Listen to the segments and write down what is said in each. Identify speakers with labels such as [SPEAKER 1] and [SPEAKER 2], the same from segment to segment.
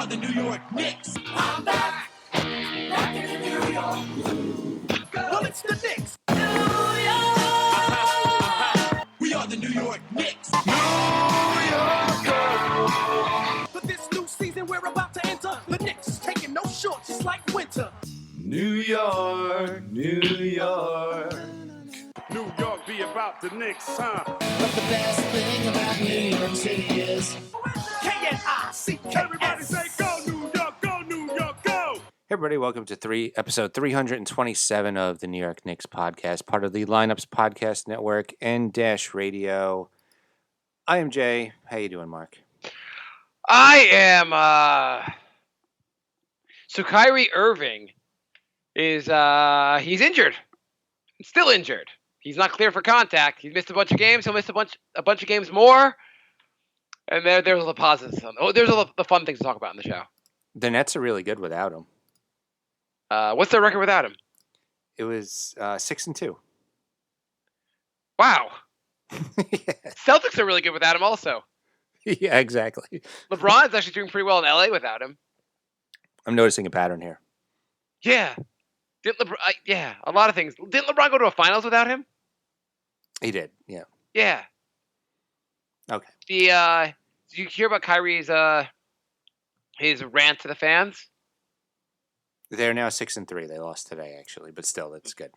[SPEAKER 1] are the New York Knicks. I'm back. Back in New York. Well, it's the Knicks. New York. We are the New York Knicks. New York. For this new season we're about to enter, the Knicks is taking no shorts, just like winter. New York, New York.
[SPEAKER 2] New York be about the Knicks, huh?
[SPEAKER 1] But the best thing about New York City is K-N-I-C-K-S.
[SPEAKER 2] Everybody say go New York, go New York, go!
[SPEAKER 3] Hey everybody, welcome to episode 327 of the New York Knicks podcast, part of the Lineups Podcast Network and Dash Radio. I am Jay. How you doing, Mark?
[SPEAKER 4] I am, so Kyrie Irving is, he's injured. Still injured. He's not clear for contact. He's missed a bunch of games. He'll miss a bunch of games more. And there's the positives. There's all the fun things to talk about in the show.
[SPEAKER 3] The Nets are really good without him.
[SPEAKER 4] What's their record without him?
[SPEAKER 3] It was 6-2.
[SPEAKER 4] Wow.
[SPEAKER 3] Yeah.
[SPEAKER 4] Celtics are really good without him also.
[SPEAKER 3] Yeah, exactly.
[SPEAKER 4] LeBron's actually doing pretty well in LA without him.
[SPEAKER 3] I'm noticing a pattern here.
[SPEAKER 4] Yeah. A lot of things. Didn't LeBron go to a finals without him?
[SPEAKER 3] He did, yeah.
[SPEAKER 4] Yeah.
[SPEAKER 3] Okay.
[SPEAKER 4] Did you hear about Kyrie's his rant to the fans?
[SPEAKER 3] They're now 6-3. They lost today, actually, but still, that's good.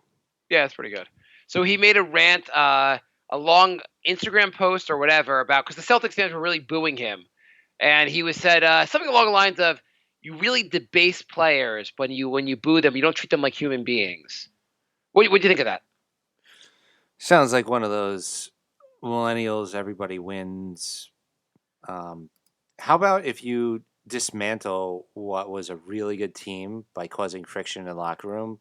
[SPEAKER 4] Yeah, it's pretty good. So he made a rant, a long Instagram post or whatever about, because the Celtics fans were really booing him, and he said something along the lines of, "You really debase players when you boo them. You don't treat them like human beings." What do you think of that?
[SPEAKER 3] Sounds like one of those millennials, everybody wins. How about if you dismantle what was a really good team by causing friction in the locker room?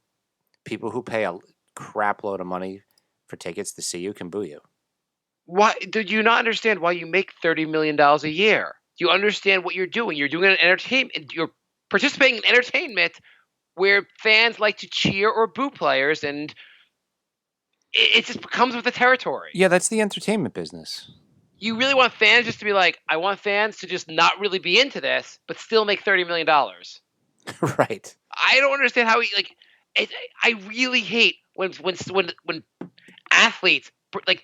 [SPEAKER 3] People who pay a crap load of money for tickets to see you can boo you.
[SPEAKER 4] Why did you not understand why you make $30 million a year? Do you understand what you're doing? You're doing an entertainment. You're participating in entertainment where fans like to cheer or boo players, and it just comes with the territory.
[SPEAKER 3] Yeah, that's the entertainment business.
[SPEAKER 4] You really want fans just to be like, I want fans to just not really be into this, but still make $30 million.
[SPEAKER 3] Right.
[SPEAKER 4] I don't understand how I really hate when athletes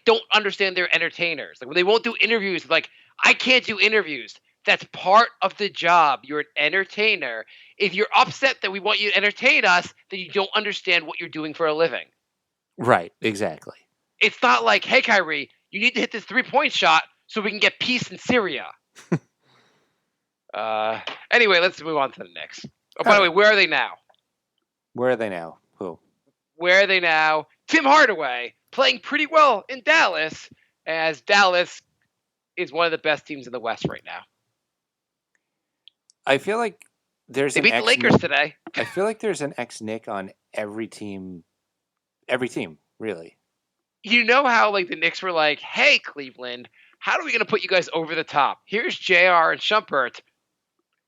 [SPEAKER 4] don't understand their entertainers. Like when they won't do interviews, like, I can't do interviews. That's part of the job. You're an entertainer. If you're upset that we want you to entertain us, then you don't understand what you're doing for a living.
[SPEAKER 3] Right, exactly.
[SPEAKER 4] It's not like, hey, Kyrie, you need to hit this 3-point shot so we can get peace in Syria. Anyway, let's move on to the Knicks. Oh, by the way, where are they now?
[SPEAKER 3] Where are they now? Who?
[SPEAKER 4] Where are they now? Tim Hardaway playing pretty well in Dallas, as Dallas is one of the best teams in the West right now.
[SPEAKER 3] I feel like there's
[SPEAKER 4] They beat the Lakers today.
[SPEAKER 3] I feel like there's an ex-Nick on every team. Every team, really.
[SPEAKER 4] You know how the Knicks were like, hey, Cleveland, how are we going to put you guys over the top? Here's JR and Shumpert.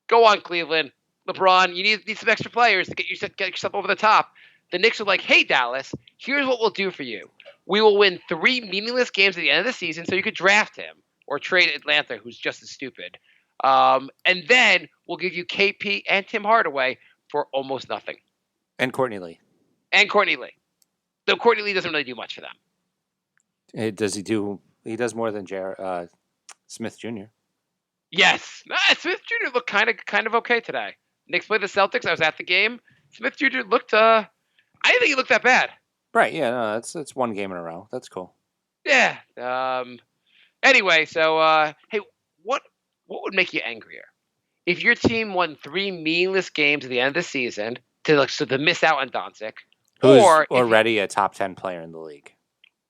[SPEAKER 4] Go on, Cleveland. LeBron, you need some extra players to get yourself over the top. The Knicks are like, hey, Dallas, here's what we'll do for you. We will win 3 meaningless games at the end of the season so you could draft him or trade Atlanta, who's just as stupid. And then we'll give you KP and Tim Hardaway for almost nothing.
[SPEAKER 3] And Courtney Lee.
[SPEAKER 4] Though Courtney Lee doesn't really do much for them.
[SPEAKER 3] He does more than Smith Jr.
[SPEAKER 4] Yes. Smith Jr. looked kind of okay today. Knicks played the Celtics. I was at the game. Smith Jr. looked, I didn't think he looked that bad.
[SPEAKER 3] Right, yeah, no, it's one game in a row. That's cool.
[SPEAKER 4] Yeah. Anyway, so, hey, what would make you angrier? If your team won 3 meaningless games at the end of the season to miss out on Doncic,
[SPEAKER 3] who's already a top 10 player in the league.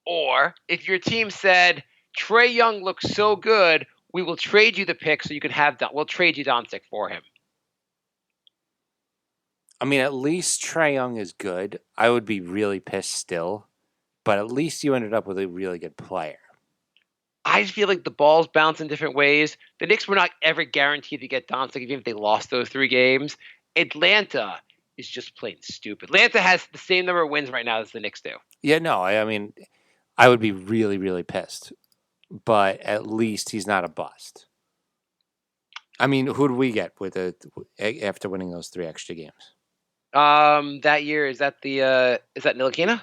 [SPEAKER 4] Or if your team said, Trae Young looks so good, we will trade you the pick so you can we'll trade you Doncic for him.
[SPEAKER 3] I mean, at least Trae Young is good. I would be really pissed still, but at least you ended up with a really good player.
[SPEAKER 4] I just feel like the balls bounce in different ways. The Knicks were not ever guaranteed to get Doncic even if they lost those 3 games. Atlanta is just plain stupid. Atlanta has the same number of wins right now as the Knicks do.
[SPEAKER 3] Yeah, no, I mean, I would be really, really pissed. But at least he's not a bust. I mean, who do we get with after winning those 3 extra games?
[SPEAKER 4] That year is that Ntilikina?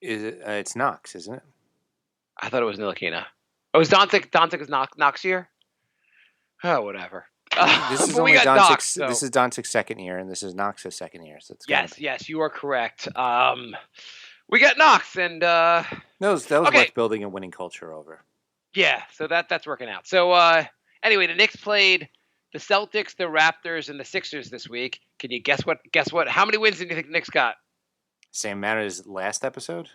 [SPEAKER 3] Is it? It's Knox, isn't it?
[SPEAKER 4] I thought it was Ntilikina. Oh, it was Danzig. Danzig is Knox year. Oh, whatever.
[SPEAKER 3] This is
[SPEAKER 4] but we
[SPEAKER 3] only
[SPEAKER 4] got Knox.
[SPEAKER 3] Danzig's. This is Danzig's second year, and this is Knox's second year. So it's
[SPEAKER 4] yes, you are correct. We got Knox, and
[SPEAKER 3] that was
[SPEAKER 4] okay.
[SPEAKER 3] worth building a winning culture over.
[SPEAKER 4] Yeah, so that's working out. So anyway, the Knicks played the Celtics, the Raptors, and the Sixers this week. Can you guess what? Guess what? How many wins do you think the Knicks got?
[SPEAKER 3] Same amount as last episode.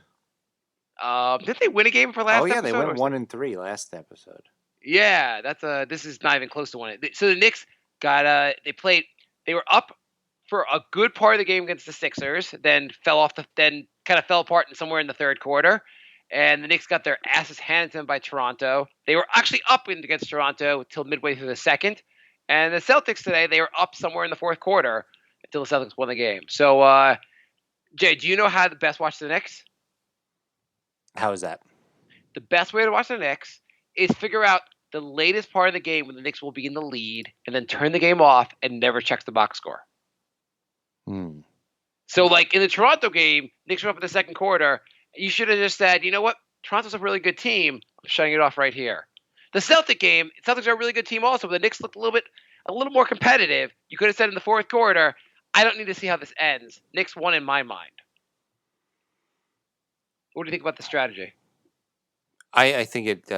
[SPEAKER 4] Did they win a game for last?
[SPEAKER 3] Oh yeah,
[SPEAKER 4] episode,
[SPEAKER 3] they went 1-3 last episode.
[SPEAKER 4] Yeah, this is not even close to one. So the Knicks got they were up for a good part of the game against the Sixers, then then kind of fell apart somewhere in the third quarter, and the Knicks got their asses handed to them by Toronto. They were actually up against Toronto until midway through the second, and the Celtics today, they were up somewhere in the fourth quarter until the Celtics won the game. So, Jay, do you know how to best watch the Knicks?
[SPEAKER 3] How is that?
[SPEAKER 4] The best way to watch the Knicks is figure out the latest part of the game when the Knicks will be in the lead, and then turn the game off and never checks the box score. So, like in the Toronto game, Knicks were up in the second quarter. You should have just said, you know what? Toronto's a really good team. I'm shutting it off right here. The Celtic game, Celtics are a really good team also, but the Knicks looked a little more competitive. You could have said in the fourth quarter, I don't need to see how this ends. Knicks won in my mind. What do you think about the strategy?
[SPEAKER 3] I think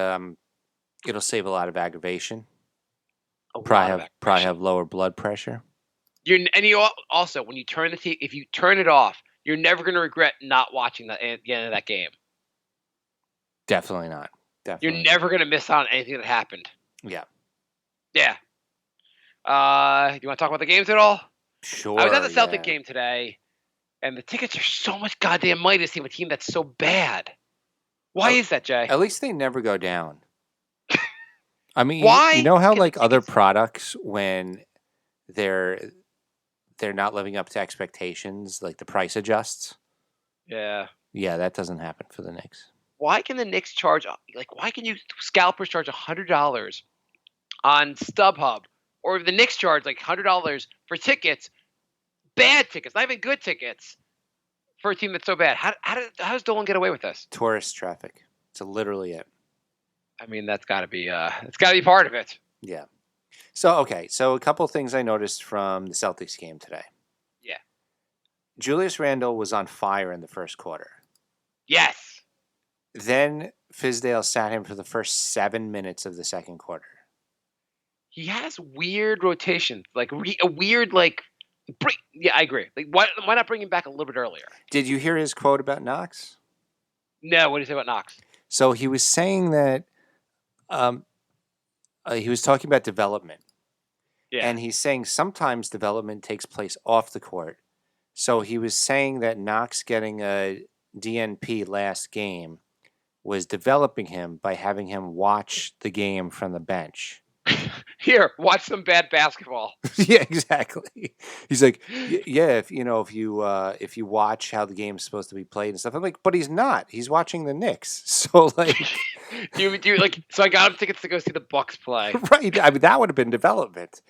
[SPEAKER 3] it'll save a lot of aggravation. Probably have lower blood pressure.
[SPEAKER 4] Also, when you turn if you turn it off, you're never going to regret not watching the end of that game.
[SPEAKER 3] Definitely not.
[SPEAKER 4] You're never going to miss out on anything that happened.
[SPEAKER 3] Yeah.
[SPEAKER 4] Yeah. Do you want to talk about the games at all?
[SPEAKER 3] Sure.
[SPEAKER 4] I was at the Celtic game today, and the tickets are so much goddamn money to see a team that's so bad. Why is that, Jay?
[SPEAKER 3] At least they never go down. I mean,
[SPEAKER 4] why?
[SPEAKER 3] You know how like other products, when they're not living up to expectations, like the price adjusts?
[SPEAKER 4] Yeah.
[SPEAKER 3] Yeah, that doesn't happen for the Knicks.
[SPEAKER 4] Why can the Knicks charge, why can you scalpers charge $100 on StubHub? Or if the Knicks charge $100 for tickets, bad tickets, not even good tickets, for a team that's so bad. How does Dolan get away with this?
[SPEAKER 3] Tourist traffic. It's literally it.
[SPEAKER 4] I mean, that's got to be part of it.
[SPEAKER 3] Yeah. So a couple of things I noticed from the Celtics game today.
[SPEAKER 4] Yeah.
[SPEAKER 3] Julius Randle was on fire in the first quarter.
[SPEAKER 4] Yes.
[SPEAKER 3] Then Fizdale sat him for the first 7 minutes of the second quarter.
[SPEAKER 4] He has weird rotation, yeah, I agree. Why not bring him back a little bit earlier?
[SPEAKER 3] Did you hear his quote about Knox?
[SPEAKER 4] No, what did he say about Knox?
[SPEAKER 3] So he was saying that he was talking about development.
[SPEAKER 4] Yeah.
[SPEAKER 3] And he's saying sometimes development takes place off the court. So he was saying that Knox getting a DNP last game was developing him by having him watch the game from the bench.
[SPEAKER 4] Here, watch some bad basketball.
[SPEAKER 3] Yeah, exactly. He's like, yeah, if you watch how the game's supposed to be played and stuff. I'm like, but he's not. He's watching the Knicks. So like,
[SPEAKER 4] so I got him tickets to go see the Bucks play.
[SPEAKER 3] Right. I mean, that would have been development.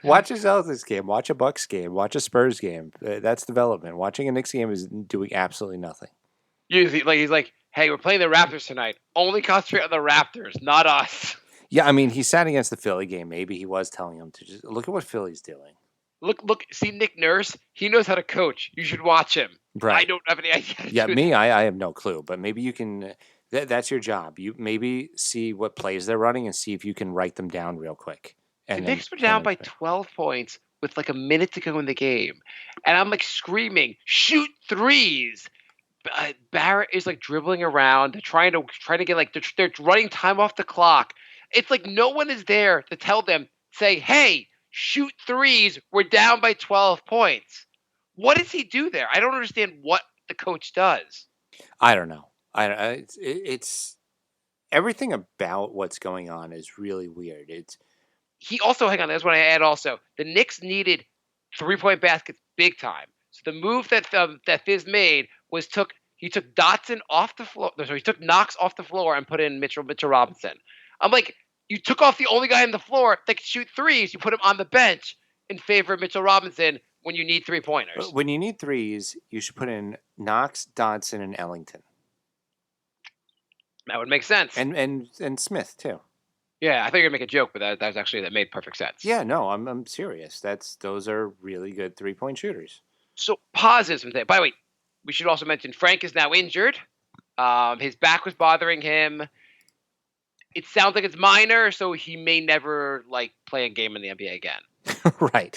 [SPEAKER 3] Watch a Celtics game, watch a Bucks game, watch a Spurs game. That's development. Watching a Knicks game is doing absolutely nothing.
[SPEAKER 4] Usually, he's like, hey, we're playing the Raptors tonight. Only concentrate on the Raptors, not us.
[SPEAKER 3] Yeah, I mean, he sat against the Philly game. Maybe he was telling him to just look at what Philly's doing.
[SPEAKER 4] Look, see Nick Nurse? He knows how to coach. You should watch him.
[SPEAKER 3] Right.
[SPEAKER 4] I don't have any idea.
[SPEAKER 3] Yeah, I have no clue. But maybe you can that's your job. You maybe see what plays they're running and see if you can write them down real quick.
[SPEAKER 4] And the Knicks were down by 12 points with a minute to go in the game. And I'm screaming, shoot threes. Barrett is dribbling around, trying to get they're running time off the clock. It's no one is there to tell them, say, hey, shoot threes. We're down by 12 points. What does he do there? I don't understand what the coach does.
[SPEAKER 3] I don't know. It's everything about what's going on is really weird.
[SPEAKER 4] He also, hang on, that's what I add also. The Knicks needed 3-point baskets big time. So the move that Fizz made was he took Dotson off the floor. No, sorry, he took Knox off the floor and put in Mitchell Robinson. I'm like, you took off the only guy on the floor that can shoot threes. You put him on the bench in favor of Mitchell Robinson when you need 3-pointers.
[SPEAKER 3] When you need threes, you should put in Knox, Dodson, and Ellington,
[SPEAKER 4] That would make sense.
[SPEAKER 3] and Smith too.
[SPEAKER 4] Yeah, I thought you were going to make a joke, but that made perfect sense.
[SPEAKER 3] Yeah, no, I'm serious. Those are really good 3-point shooters.
[SPEAKER 4] So positives from that. By the way, we should also mention Frank is now injured. His back was bothering him. It sounds like it's minor, so he may never play a game in the NBA again.
[SPEAKER 3] Right.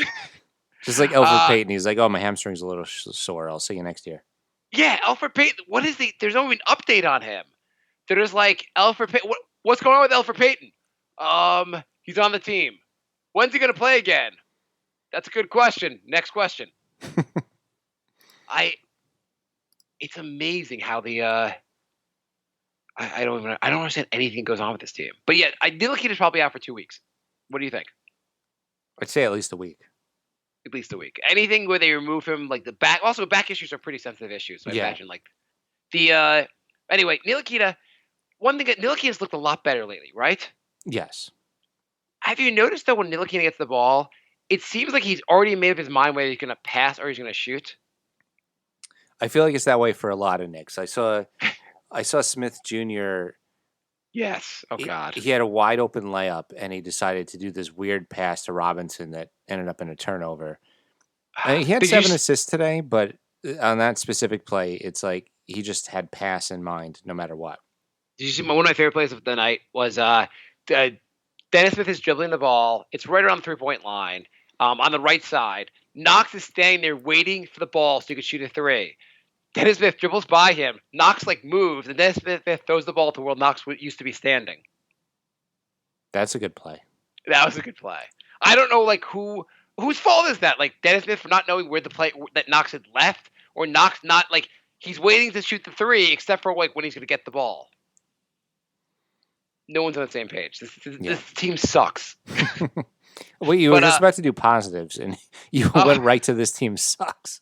[SPEAKER 3] Just like Elfrid Payton, he's like, "Oh, my hamstring's a little sore. I'll see you next year."
[SPEAKER 4] Yeah, Elfrid Payton. What is there's no even update on him. There's Elfrid Payton. What's going on with Elfrid Payton? He's on the team. When's he going to play again? That's a good question. Next question. It's amazing how the I don't understand anything that goes on with this team. But yeah, Ntilikina's probably out for 2 weeks. What do you think?
[SPEAKER 3] I'd say at least a week.
[SPEAKER 4] At least a week. Anything where they remove him, like the back. Also, back issues are pretty sensitive issues. So I imagine anyway, Ntilikina. One thing that Ntilikina's looked a lot better lately, right?
[SPEAKER 3] Yes.
[SPEAKER 4] Have you noticed though when Ntilikina gets the ball, it seems like he's already made up his mind whether he's going to pass or he's going to shoot?
[SPEAKER 3] I feel like it's that way for a lot of Knicks. I saw Smith Jr.
[SPEAKER 4] Yes. Oh God.
[SPEAKER 3] He had a wide open layup and he decided to do this weird pass to Robinson that ended up in a turnover. I mean, he had 7 assists today, but on that specific play, it's like he just had pass in mind no matter what.
[SPEAKER 4] Did you see one of my favorite plays of the night was Dennis Smith is dribbling the ball. It's right around the 3-point line on the right side. Knox is standing there waiting for the ball so he could shoot a 3. Dennis Smith dribbles by him. Knox moves, and Dennis Smith throws the ball to where Knox used to be standing.
[SPEAKER 3] That's a good play.
[SPEAKER 4] That was a good play. I don't know whose fault is that? Dennis Smith for not knowing where the play that Knox had left, or Knox not he's waiting to shoot the 3 except for when he's going to get the ball. No one's on the same page. This team sucks.
[SPEAKER 3] Well, you were just about to do positives, and you went right to this team sucks.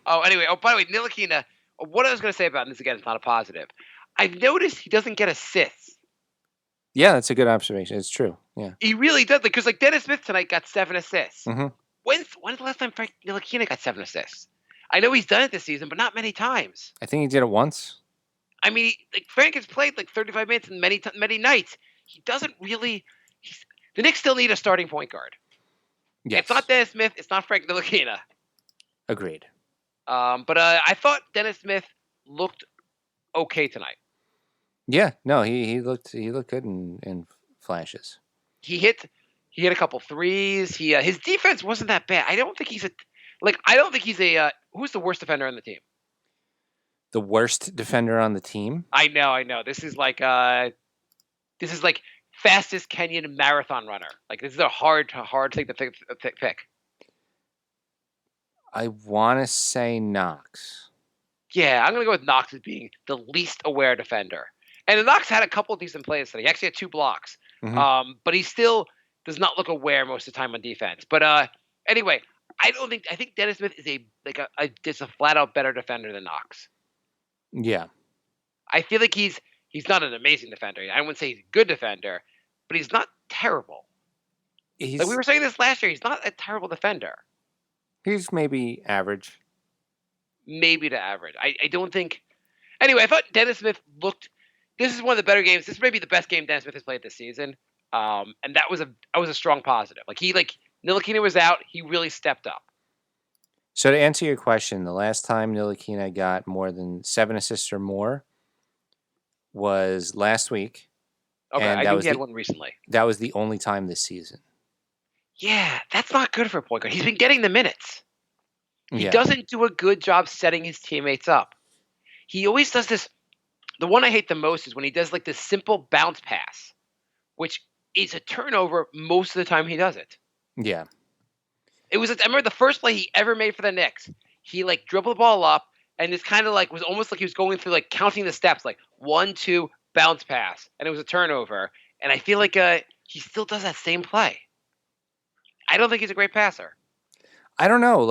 [SPEAKER 4] Oh, anyway. Oh, by the way, Ntilikina, what I was going to say about him, this again, it's not a positive. I've noticed he doesn't get assists.
[SPEAKER 3] Yeah, that's a good observation. It's true. Yeah.
[SPEAKER 4] He really does. Because Dennis Smith tonight got 7 assists.
[SPEAKER 3] Mm-hmm.
[SPEAKER 4] When's the last time Frank Ntilikina got 7 assists? I know he's done it this season, but not many times.
[SPEAKER 3] I think he did it once.
[SPEAKER 4] I mean, Frank has played 35 minutes in many nights. He doesn't really. The Knicks still need a starting point guard.
[SPEAKER 3] Yes.
[SPEAKER 4] It's not Dennis Smith. It's not Frank Ntilikina.
[SPEAKER 3] Agreed.
[SPEAKER 4] But I thought Dennis Smith looked okay tonight.
[SPEAKER 3] Yeah. No, he looked good in flashes.
[SPEAKER 4] He hit a couple threes. His defense wasn't that bad. I don't think he's who's the worst defender on the team?
[SPEAKER 3] The worst defender on the team?
[SPEAKER 4] I know. This is like fastest Kenyan marathon runner. This is a hard thing to pick.
[SPEAKER 3] I want to say Knox.
[SPEAKER 4] Yeah, I'm going to go with Knox as being the least aware defender. And Knox had a couple of decent plays today. He actually had 2 blocks.
[SPEAKER 3] Mm-hmm.
[SPEAKER 4] But he still does not look aware most of the time on defense. But anyway, I think Dennis Smith is just a flat out better defender than Knox.
[SPEAKER 3] Yeah.
[SPEAKER 4] I feel like he's not an amazing defender. I wouldn't say he's a good defender, but he's not terrible. We were saying this last year. He's not a terrible defender.
[SPEAKER 3] He's maybe average.
[SPEAKER 4] Maybe to average. I don't think. Anyway, I thought Dennis Smith looked. This is one of the better games. This may be the best game Dennis Smith has played this season. And that was a strong positive. Ntilikina was out. He really stepped up.
[SPEAKER 3] So to answer your question, the last time Ntilikina got more than 7 assists or more was last week.
[SPEAKER 4] Okay, I think he had one recently.
[SPEAKER 3] That was the only time this season.
[SPEAKER 4] Yeah, that's not good for a point guard. He's been getting the minutes. He
[SPEAKER 3] Yeah.
[SPEAKER 4] doesn't do a good job setting his teammates up. He always does this. The one I hate the most is when he does this simple bounce pass, which is a turnover most of the time he does it.
[SPEAKER 3] Yeah.
[SPEAKER 4] I remember the first play he ever made for the Knicks. He dribbled the ball up and it's kind of was almost like he was going through counting the steps, 1, 2, bounce pass, and it was a turnover. And I feel like he still does that same play. I don't think he's a great passer.
[SPEAKER 3] I don't know.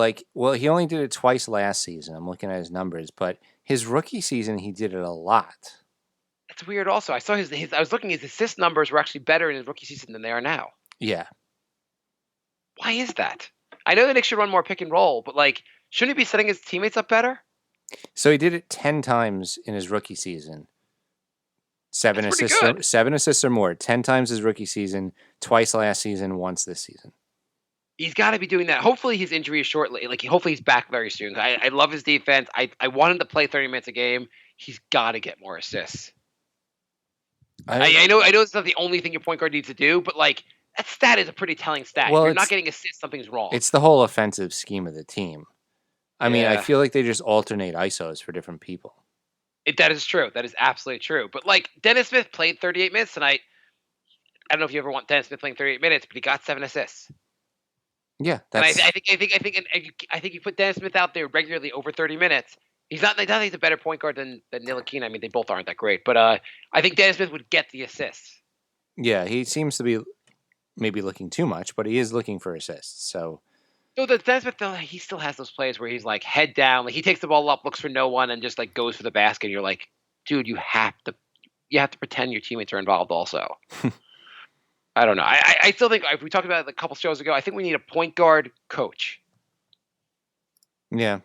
[SPEAKER 3] He only did it twice last season. I'm looking at his numbers, but his rookie season he did it a lot.
[SPEAKER 4] That's weird. Also, I saw his. I was looking. His assist numbers were actually better in his rookie season than they are now.
[SPEAKER 3] Yeah.
[SPEAKER 4] Why is that? I know the Knicks should run more pick and roll, but like, shouldn't he be setting his teammates up better?
[SPEAKER 3] So he did it 10 times in his rookie season. Seven
[SPEAKER 4] That's pretty
[SPEAKER 3] assists,
[SPEAKER 4] good.
[SPEAKER 3] 7 assists or more. 10 times his rookie season, twice last season, once this season.
[SPEAKER 4] He's got to be doing that. Hopefully, his injury is shortly. Like, hopefully, he's back very soon. I love his defense. I want him to play 30 minutes a game. He's got to get more assists. I know it's not the only thing your point guard needs to do, but like that stat is a pretty telling stat.
[SPEAKER 3] Well,
[SPEAKER 4] if you're not getting assists, something's wrong.
[SPEAKER 3] It's the whole offensive scheme of the team. I mean, I
[SPEAKER 4] Yeah.
[SPEAKER 3] feel like they just alternate ISOs for different people.
[SPEAKER 4] That is true. That is absolutely true. But like Dennis Smith played 38 minutes tonight. I don't know if you ever want Dennis Smith playing 38 minutes, but he got 7 assists.
[SPEAKER 3] Yeah,
[SPEAKER 4] And
[SPEAKER 3] that's.
[SPEAKER 4] I think you put Dennis Smith out there regularly over 30 minutes. He's not. He's a better point guard than Ntilikina. I mean, they both aren't that great, but I think Dennis Smith would get the assists.
[SPEAKER 3] Yeah, he seems to be maybe looking too much, but he is looking for assists. So
[SPEAKER 4] So the Dennis Smith, though, he still has those plays where he's like head down, like he takes the ball up, looks for no one, and just like goes for the basket. And you're like, dude, you have to pretend your teammates are involved also. I don't know. I still think if we talked about it a couple shows ago, I think we need a point guard coach.
[SPEAKER 3] yeah.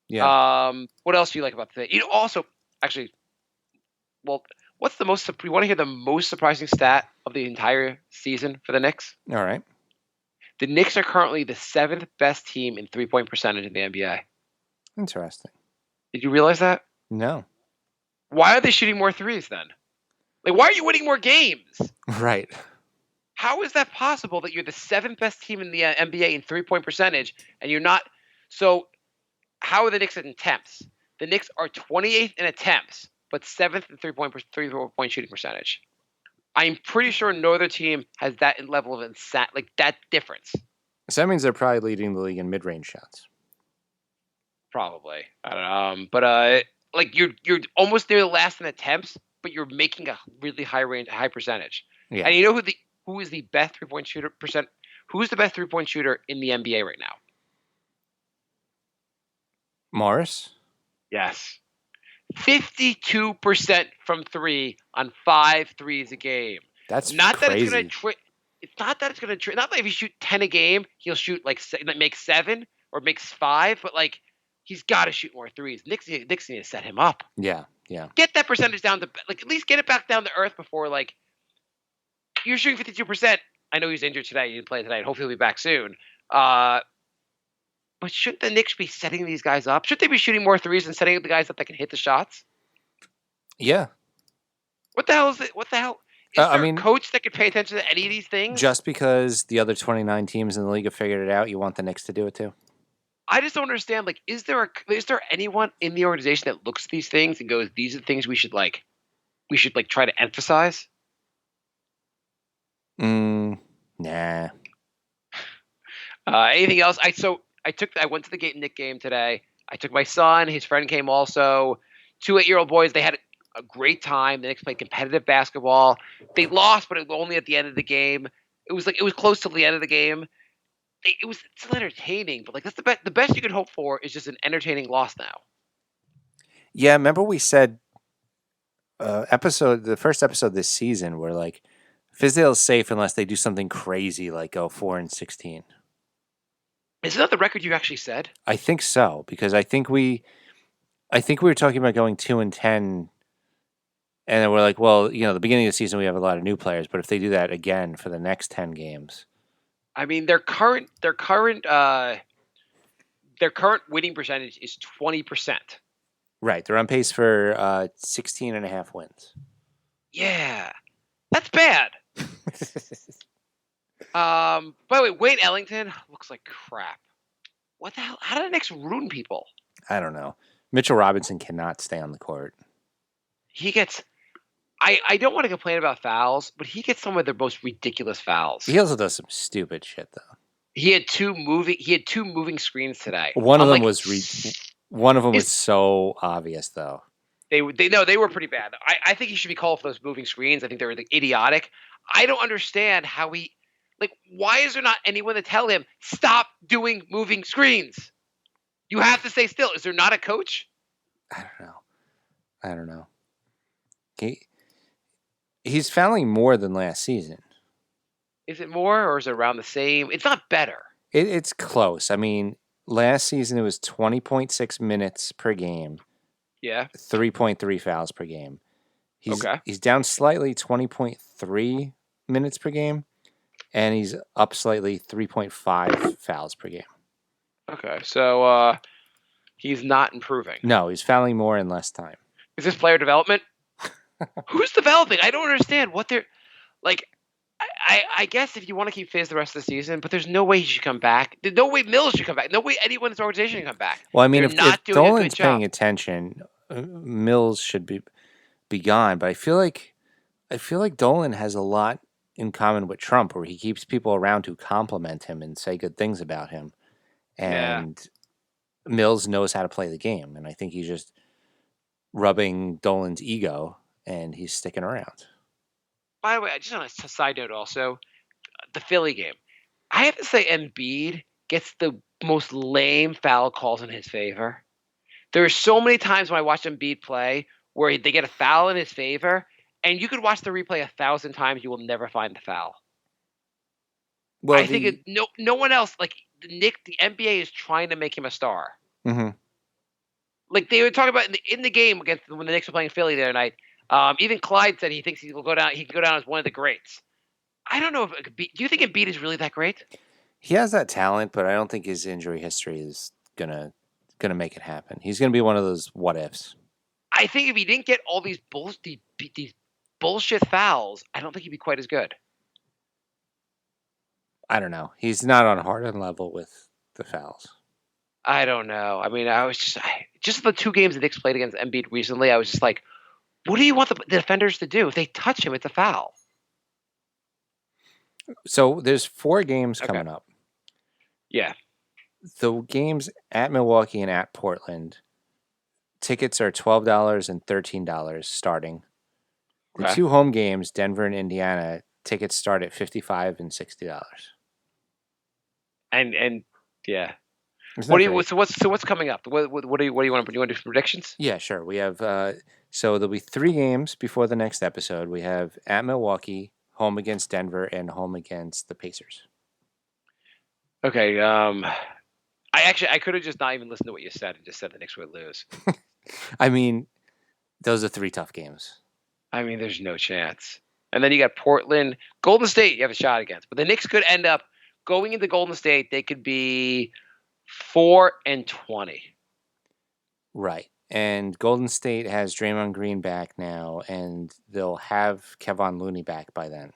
[SPEAKER 4] What else do you like about the? Also, actually, well, what's the most? You want to hear the most surprising stat of the entire season for the Knicks?
[SPEAKER 3] All right.
[SPEAKER 4] The Knicks are currently the 7th best team in 3-point percentage in the NBA.
[SPEAKER 3] Interesting.
[SPEAKER 4] Did you realize that?
[SPEAKER 3] No.
[SPEAKER 4] Why are they shooting more threes then? Like, why are you winning more games?
[SPEAKER 3] Right.
[SPEAKER 4] How is that possible that you're the 7th best team in the NBA in 3-point percentage and you're not? So, how are the Knicks in attempts? The Knicks are 28th in attempts, but 7th in 3-point shooting percentage. I'm pretty sure no other team has that level of that difference.
[SPEAKER 3] So that means they're probably leading the league in mid-range shots.
[SPEAKER 4] Probably. I don't know. But like you're almost near the last in attempts, but you're making a really high percentage.
[SPEAKER 3] Yeah.
[SPEAKER 4] And you know who is the best 3-point shooter percent? Who's the best 3-point shooter in the NBA right now?
[SPEAKER 3] Morris?
[SPEAKER 4] Yes. 52% from 3 on 5 threes a game.
[SPEAKER 3] That's
[SPEAKER 4] not
[SPEAKER 3] crazy.
[SPEAKER 4] That it's going to it's not that it's going to not that if you shoot 10 a game, he'll shoot like makes 7 or makes 5, but like he's got to shoot more threes. Knicks need to set him up.
[SPEAKER 3] Yeah.
[SPEAKER 4] Get that percentage down to like at least get it back down to earth before like you're shooting 52%. I know he's injured today. He didn't play tonight. Hopefully he'll be back soon. But shouldn't the Knicks be setting these guys up? Shouldn't they be shooting more threes and setting up the guys up that can hit the shots?
[SPEAKER 3] Yeah.
[SPEAKER 4] What the hell is it? What the hell? Is there a coach that could pay attention to any of these things?
[SPEAKER 3] Just because the other 29 teams in the league have figured it out, you want the Knicks to do it too?
[SPEAKER 4] I just don't understand. Like, is there anyone in the organization that looks at these things and goes, "These are things we should try to emphasize"?
[SPEAKER 3] Nah.
[SPEAKER 4] Anything else? I went to the Knick game today. I took my son. His friend came also. 2 8-year-old boys. They had a great time. The Knicks played competitive basketball. They lost, but it was only at the end of the game. It was close to the end of the game. It was still entertaining, but like that's the best you could hope for is just an entertaining loss now.
[SPEAKER 3] Yeah, remember we said the first episode this season where like Fizdale's safe unless they do something crazy like go 4-16.
[SPEAKER 4] Is that the record you actually said?
[SPEAKER 3] I think so, because I think we were talking about going 2-10, and then we're like, well, the beginning of the season we have a lot of new players, but if they do that again for the next 10 games,
[SPEAKER 4] I mean their current winning percentage is 20%.
[SPEAKER 3] Right, they're on pace for 16.5 wins.
[SPEAKER 4] Yeah, that's bad. By the way, Wayne Ellington looks like crap. What the hell? How did the Knicks ruin people?
[SPEAKER 3] I don't know. Mitchell Robinson cannot stay on the court.
[SPEAKER 4] He gets. I don't want to complain about fouls, but he gets some of the most ridiculous fouls.
[SPEAKER 3] He also does some stupid shit though.
[SPEAKER 4] He had two moving screens today.
[SPEAKER 3] One of them was so obvious though.
[SPEAKER 4] They were pretty bad. I think he should be called for those moving screens. I think they were idiotic. I don't understand how he. Like, why is there not anyone to tell him, stop doing moving screens? You have to stay still. Is there not a coach?
[SPEAKER 3] I don't know. He's fouling more than last season.
[SPEAKER 4] Is it more or is it around the same? It's not better.
[SPEAKER 3] It's close. I mean, last season it was 20.6 minutes per game,
[SPEAKER 4] Yeah.
[SPEAKER 3] 3.3 fouls per game.
[SPEAKER 4] Okay.
[SPEAKER 3] He's down slightly, 20.3 minutes per game, and he's up slightly, 3.5 fouls per game.
[SPEAKER 4] Okay. So he's not improving.
[SPEAKER 3] No, he's fouling more in less time.
[SPEAKER 4] Is this player development? Who's developing? I don't understand what they're like. I guess if you want to keep Fizz the rest of the season, but there's no way he should come back. There's no way Mills should come back. No way anyone in this organization should come back.
[SPEAKER 3] Well, I mean,
[SPEAKER 4] They're
[SPEAKER 3] if
[SPEAKER 4] not doing a good
[SPEAKER 3] Dolan's paying
[SPEAKER 4] job.
[SPEAKER 3] attention, Mills should be gone. But I feel like Dolan has a lot in common with Trump, where he keeps people around to compliment him and say good things about him. And Mills knows how to play the game, and I think he's just rubbing Dolan's ego, and he's sticking around.
[SPEAKER 4] By the way, just on a side note, also the Philly game, I have to say Embiid gets the most lame foul calls in his favor. There are so many times when I watch Embiid play where they get a foul in his favor, and you could watch the replay 1,000 times, you will never find the foul.
[SPEAKER 3] Well,
[SPEAKER 4] I think no one else like the NBA is trying to make him a star.
[SPEAKER 3] Mm-hmm.
[SPEAKER 4] Like they were talking about in the game against when the Knicks were playing Philly the other night. Even Clyde said he thinks he will go down. He can go down as one of the greats. I don't know if it could be. Do you think Embiid is really that great?
[SPEAKER 3] He has that talent, but I don't think his injury history is gonna make it happen. He's gonna be one of those what ifs.
[SPEAKER 4] I think if he didn't get all these bullshit fouls, I don't think he'd be quite as good.
[SPEAKER 3] I don't know. He's not on Harden level with the fouls.
[SPEAKER 4] I don't know. I mean, I was just the 2 games the Knicks played against Embiid recently. I was just like, what do you want the defenders to do? If they touch him, it's a foul.
[SPEAKER 3] So there's 4 games coming up.
[SPEAKER 4] Yeah.
[SPEAKER 3] The games at Milwaukee and at Portland, tickets are $12 and $13 starting. The 2 home games, Denver and Indiana, tickets start at $55 and $60.
[SPEAKER 4] And yeah. What's coming up? What do you want to do? You want to do some predictions?
[SPEAKER 3] Yeah, sure. We have so there'll be 3 games before the next episode. We have at Milwaukee, home against Denver, and home against the Pacers.
[SPEAKER 4] Okay. I could have just not even listened to what you said and just said the Knicks would lose.
[SPEAKER 3] I mean, those are 3 tough games.
[SPEAKER 4] I mean, there's no chance. And then you got Portland, Golden State. You have a shot against, but the Knicks could end up going into Golden State. They could be 4-20.
[SPEAKER 3] Right. And Golden State has Draymond Green back now, and they'll have Kevon Looney back by then.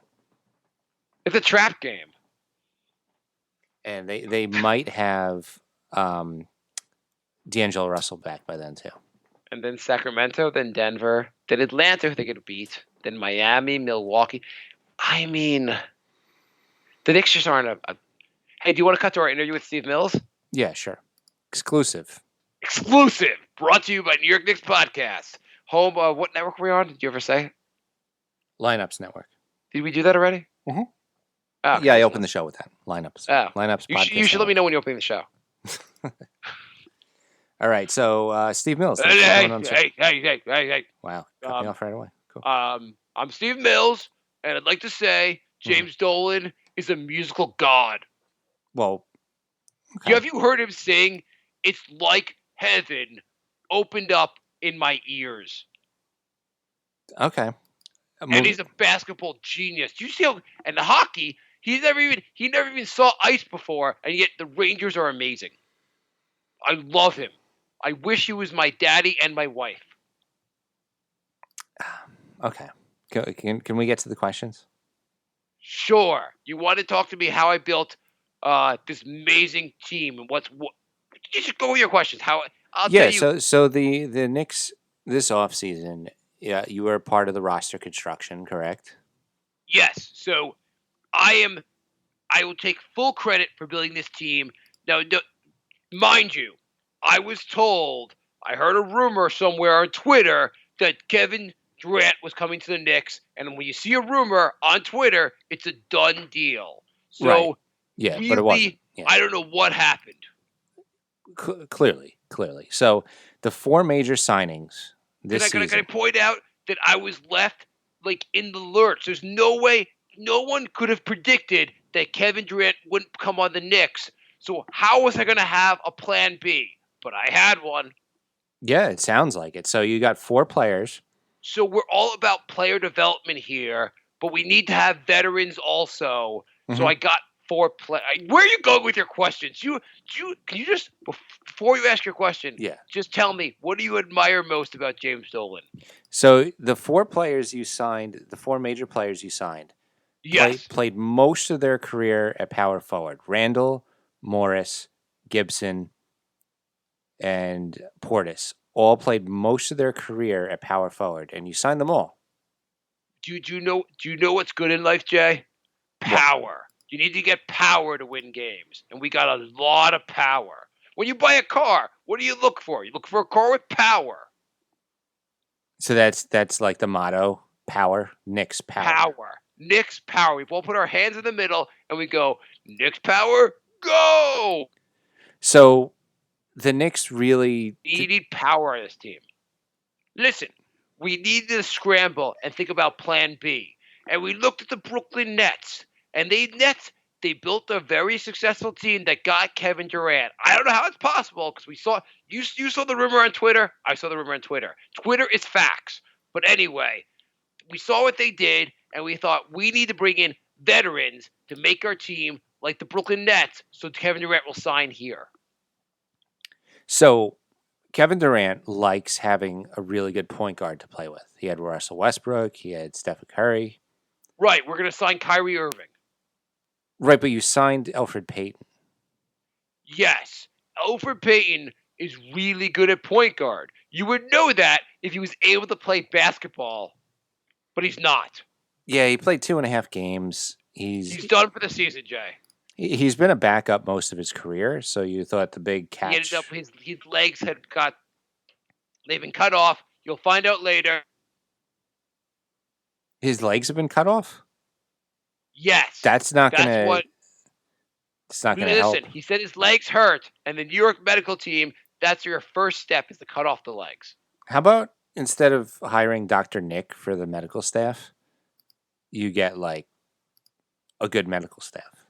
[SPEAKER 4] It's a trap game.
[SPEAKER 3] And they might have D'Angelo Russell back by then, too.
[SPEAKER 4] And then Sacramento, then Denver, then Atlanta, who they could beat, then Miami, Milwaukee. I mean, the Knicks just aren't a... Hey, do you want to cut to our interview with Steve Mills?
[SPEAKER 3] Yeah, sure. Exclusive.
[SPEAKER 4] Brought to you by New York Knicks Podcast. Home, what network were we on? Did you ever say?
[SPEAKER 3] Lineups Network.
[SPEAKER 4] Did we do that already?
[SPEAKER 3] Mm-hmm.
[SPEAKER 4] Oh,
[SPEAKER 3] yeah, I opened the show with that. Lineups.
[SPEAKER 4] Oh.
[SPEAKER 3] Lineups
[SPEAKER 4] Podcast. You should let me know when you open the show.
[SPEAKER 3] All right, so Steve Mills.
[SPEAKER 4] Hey.
[SPEAKER 3] Wow, cut me off right away. Cool.
[SPEAKER 4] I'm Steve Mills, and I'd like to say James Dolan is a musical god.
[SPEAKER 3] Well, okay.
[SPEAKER 4] Have you heard him sing? It's like heaven opened up in my ears.
[SPEAKER 3] Okay.
[SPEAKER 4] And he's a basketball genius. Do you see how? And the hockey, he never even saw ice before, and yet the Rangers are amazing. I love him. I wish he was my daddy and my wife.
[SPEAKER 3] Okay. Can we get to the questions?
[SPEAKER 4] Sure. You want to talk to me how I built this amazing team and what? You should go with your questions. I'll tell you.
[SPEAKER 3] So the Knicks this offseason, yeah, you were part of the roster construction, correct?
[SPEAKER 4] Yes. So I will take full credit for building this team. Now, mind you, I was told, I heard a rumor somewhere on Twitter that Kevin Durant was coming to the Knicks, and when you see a rumor on Twitter, it's a done deal. So,
[SPEAKER 3] right. Yeah,
[SPEAKER 4] really,
[SPEAKER 3] but it wasn't. Yeah.
[SPEAKER 4] I don't know what happened.
[SPEAKER 3] Clearly. So the 4 major signings this season.
[SPEAKER 4] Can I point out that I was left like in the lurch. There's no way. No one could have predicted that Kevin Durant wouldn't come on the Knicks. So how was I going to have a plan B? But I had one.
[SPEAKER 3] Yeah, it sounds like it. So you got 4 players.
[SPEAKER 4] So we're all about player development here, but we need to have veterans also. So
[SPEAKER 3] Mhm.
[SPEAKER 4] I got 4 play. Where are you going with your questions? Can you just before you ask your question,
[SPEAKER 3] Yeah.
[SPEAKER 4] just tell me, what do you admire most about James Dolan?
[SPEAKER 3] So the 4 players you signed, the 4 major players you signed,
[SPEAKER 4] Yes.
[SPEAKER 3] played most of their career at power forward. Randall, Morris, Gibson, and Portis all played most of their career at power forward, and you signed them all.
[SPEAKER 4] Do you know what's good in life, Jay?
[SPEAKER 3] What?
[SPEAKER 4] Power. You need to get power to win games, and we got a lot of power. When you buy a car, what do you look for? You look for a car with power.
[SPEAKER 3] So that's like the motto: power, Knicks power.
[SPEAKER 4] Power. Knicks power. We both put our hands in the middle and we go, Knicks power, go!
[SPEAKER 3] So the Knicks really
[SPEAKER 4] You need power on this team. Listen, we need to scramble and think about plan B. And we looked at the Brooklyn Nets. And they built a very successful team that got Kevin Durant. I don't know how it's possible because you saw the rumor on Twitter. I saw the rumor on Twitter. Twitter is facts. But anyway, we saw what they did, and we thought we need to bring in veterans to make our team like the Brooklyn Nets so Kevin Durant will sign here.
[SPEAKER 3] So Kevin Durant likes having a really good point guard to play with. He had Russell Westbrook. He had Stephen Curry.
[SPEAKER 4] Right, we're going to sign Kyrie Irving.
[SPEAKER 3] Right, but you signed Elfrid Payton.
[SPEAKER 4] Yes, Elfrid Payton is really good at point guard. You would know that if he was able to play basketball, but he's not.
[SPEAKER 3] Yeah, he played 2.5 games.
[SPEAKER 4] He's done for the season, Jay.
[SPEAKER 3] He's been a backup most of his career, so you thought the big catch.
[SPEAKER 4] He ended up his legs they've been cut off. You'll find out later.
[SPEAKER 3] His legs have been cut off?
[SPEAKER 4] Yes.
[SPEAKER 3] That's not going to It's not going to help.
[SPEAKER 4] Listen, he said his legs hurt, and the New York medical team, that's your first step is to cut off the legs.
[SPEAKER 3] How about instead of hiring Dr. Nick for the medical staff, you get like a good medical staff?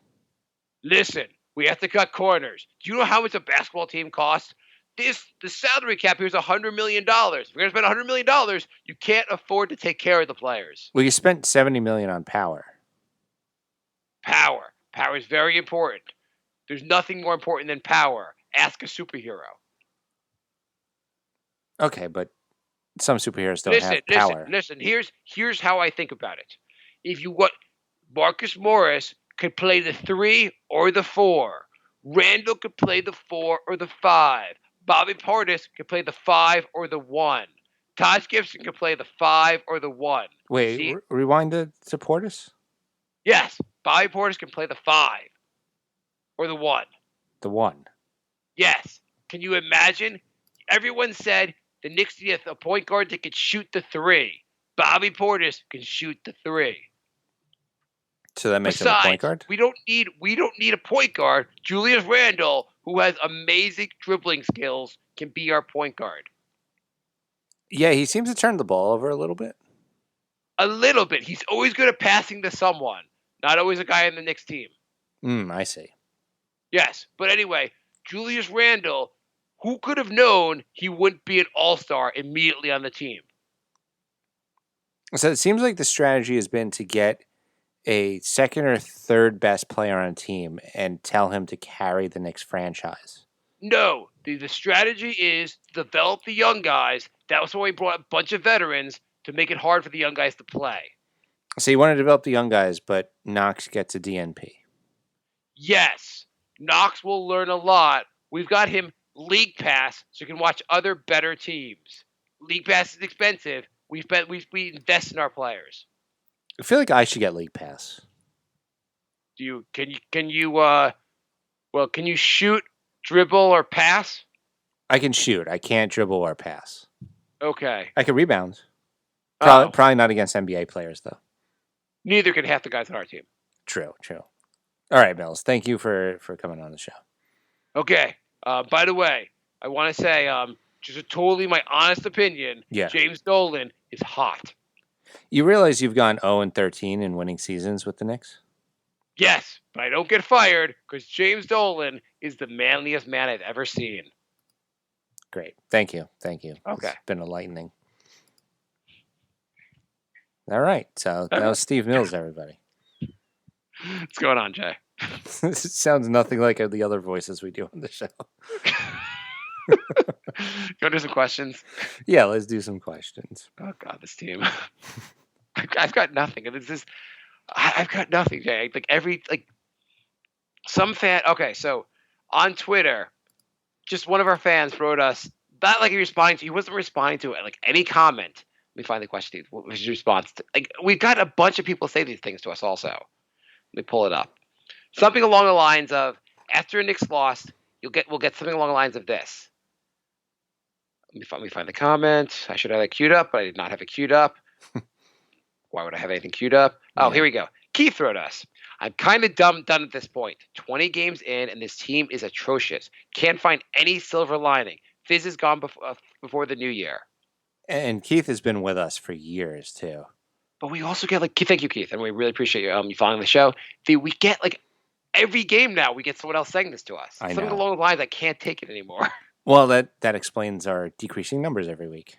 [SPEAKER 4] Listen, we have to cut corners. Do you know how much a basketball team costs? The salary cap here is $100 million. If we're going to spend $100 million, you can't afford to take care of the players.
[SPEAKER 3] Well, you spent $70 million on power.
[SPEAKER 4] Power. Power is very important. There's nothing more important than power. Ask a superhero.
[SPEAKER 3] Okay, but some superheroes don't have power.
[SPEAKER 4] Listen. Here's how I think about it. If you want, Marcus Morris could play the 3 or the 4. Randall could play the 4 or the 5. Bobby Portis could play the 5 or the 1. Taj Gibson could play the 5 or the 1.
[SPEAKER 3] Wait, rewind to Portis?
[SPEAKER 4] Yes, Bobby Portis can play the 5 or the 1.
[SPEAKER 3] The 1.
[SPEAKER 4] Yes. Can you imagine? Everyone said the Knicks need a point guard that could shoot the 3. Bobby Portis can shoot the 3.
[SPEAKER 3] So that makes him a point guard?
[SPEAKER 4] We don't need a point guard. Julius Randle, who has amazing dribbling skills, can be our point guard.
[SPEAKER 3] Yeah, he seems to turn the ball over a little bit.
[SPEAKER 4] A little bit. He's always good at passing to someone. Not always a guy on the Knicks team.
[SPEAKER 3] I see.
[SPEAKER 4] Yes, but anyway, Julius Randle, who could have known he wouldn't be an all-star immediately on the team?
[SPEAKER 3] So it seems like the strategy has been to get a second or third best player on a team and tell him to carry the Knicks franchise.
[SPEAKER 4] No, the strategy is to develop the young guys. That was why we brought a bunch of veterans to make it hard for the young guys to play.
[SPEAKER 3] So you want to develop the young guys, but Knox gets a DNP.
[SPEAKER 4] Yes, Knox will learn a lot. We've got him League Pass so he can watch other better teams. League Pass is expensive. We invest in our players.
[SPEAKER 3] I feel like I should get League Pass.
[SPEAKER 4] Can you shoot, dribble, or pass?
[SPEAKER 3] I can shoot. I can't dribble or pass.
[SPEAKER 4] Okay.
[SPEAKER 3] I can rebound. Probably not against NBA players, though.
[SPEAKER 4] Neither can half the guys on our team.
[SPEAKER 3] True. All right, Mills. Thank you for coming on the show.
[SPEAKER 4] Okay. By the way, I want to say, just totally my honest opinion,
[SPEAKER 3] Yeah.
[SPEAKER 4] James Dolan is hot.
[SPEAKER 3] You realize you've gone 0-13 in winning seasons with the Knicks?
[SPEAKER 4] Yes, but I don't get fired because James Dolan is the manliest man I've ever seen.
[SPEAKER 3] Great. Thank you. Okay. It's been enlightening. All right. So that was Steve Mills, everybody.
[SPEAKER 4] What's going on, Jay?
[SPEAKER 3] This sounds nothing like the other voices we do on the show.
[SPEAKER 4] You want to do some questions?
[SPEAKER 3] Yeah, let's do some questions.
[SPEAKER 4] Oh, God, this team. I've got nothing. It's just, I've got nothing, Jay. Some fan. Okay, so on Twitter, just one of our fans wrote us, not like he wasn't responding to it, like any comment. Let me find the question. What was his response? We've got a bunch of people say these things to us also. Let me pull it up. Something along the lines of, after a Knicks lost, we'll get something along the lines of this. Let me find the comment. I should have that queued up, but I did not have it queued up. Why would I have anything queued up? Oh, Here we go. Keith wrote us. I'm kind of done at this point. 20 games in, and this team is atrocious. Can't find any silver lining. Fizz is gone before the new year.
[SPEAKER 3] And Keith has been with us for years, too.
[SPEAKER 4] But we also get, thank you, Keith, and we really appreciate you following the show. We get, every game now, we get someone else saying this to us. Something along the lines, I can't take it anymore.
[SPEAKER 3] Well, that explains our decreasing numbers every week.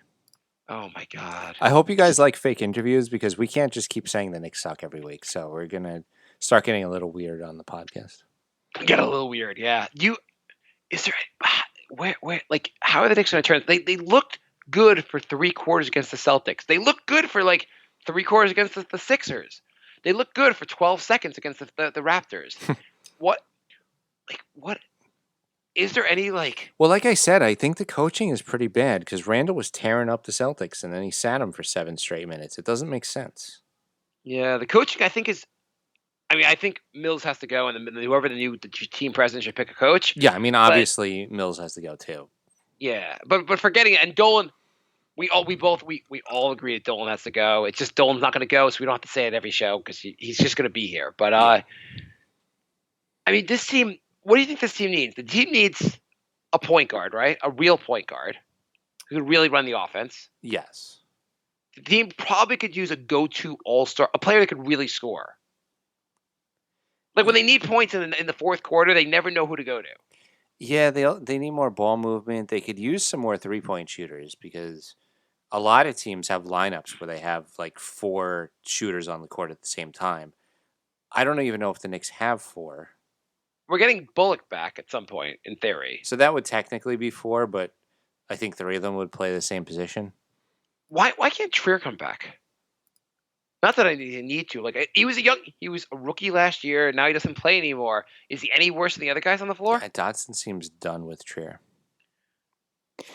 [SPEAKER 4] Oh, my God.
[SPEAKER 3] I hope you guys like fake interviews because we can't just keep saying the Knicks suck every week. So we're going to start getting a little weird on the podcast.
[SPEAKER 4] Get a little weird, yeah. How are the Knicks going to turn? They looked good for 3 quarters against the Celtics. They looked good for, 3 quarters against the Sixers. They looked good for 12 seconds against the Raptors. What is there any
[SPEAKER 3] Well, like I said, I think the coaching is pretty bad because Randall was tearing up the Celtics and then he sat him for 7 straight minutes. It doesn't make sense.
[SPEAKER 4] Yeah, the coaching I think is. I think Mills has to go, and whoever the team president should pick a coach.
[SPEAKER 3] Yeah, obviously Mills has to go too.
[SPEAKER 4] Yeah, but forgetting it, and Dolan, we all agree that Dolan has to go. It's just Dolan's not going to go, so we don't have to say it every show because he's just going to be here. But this team. What do you think this team needs? The team needs a point guard, right? A real point guard who could really run the offense.
[SPEAKER 3] Yes.
[SPEAKER 4] The team probably could use a go-to all-star, a player that could really score. When they need points in the fourth quarter, they never know who to go to.
[SPEAKER 3] Yeah, they need more ball movement. They could use some more 3-point shooters because a lot of teams have lineups where they have 4 shooters on the court at the same time. I don't even know if the Knicks have 4.
[SPEAKER 4] We're getting Bullock back at some point, in theory.
[SPEAKER 3] So that would technically be 4, but I think 3 of them would play the same position.
[SPEAKER 4] Why can't Trier come back? Not that I need to. He was a rookie last year, and now he doesn't play anymore. Is he any worse than the other guys on the floor?
[SPEAKER 3] Yeah, Dotson seems done with Trier.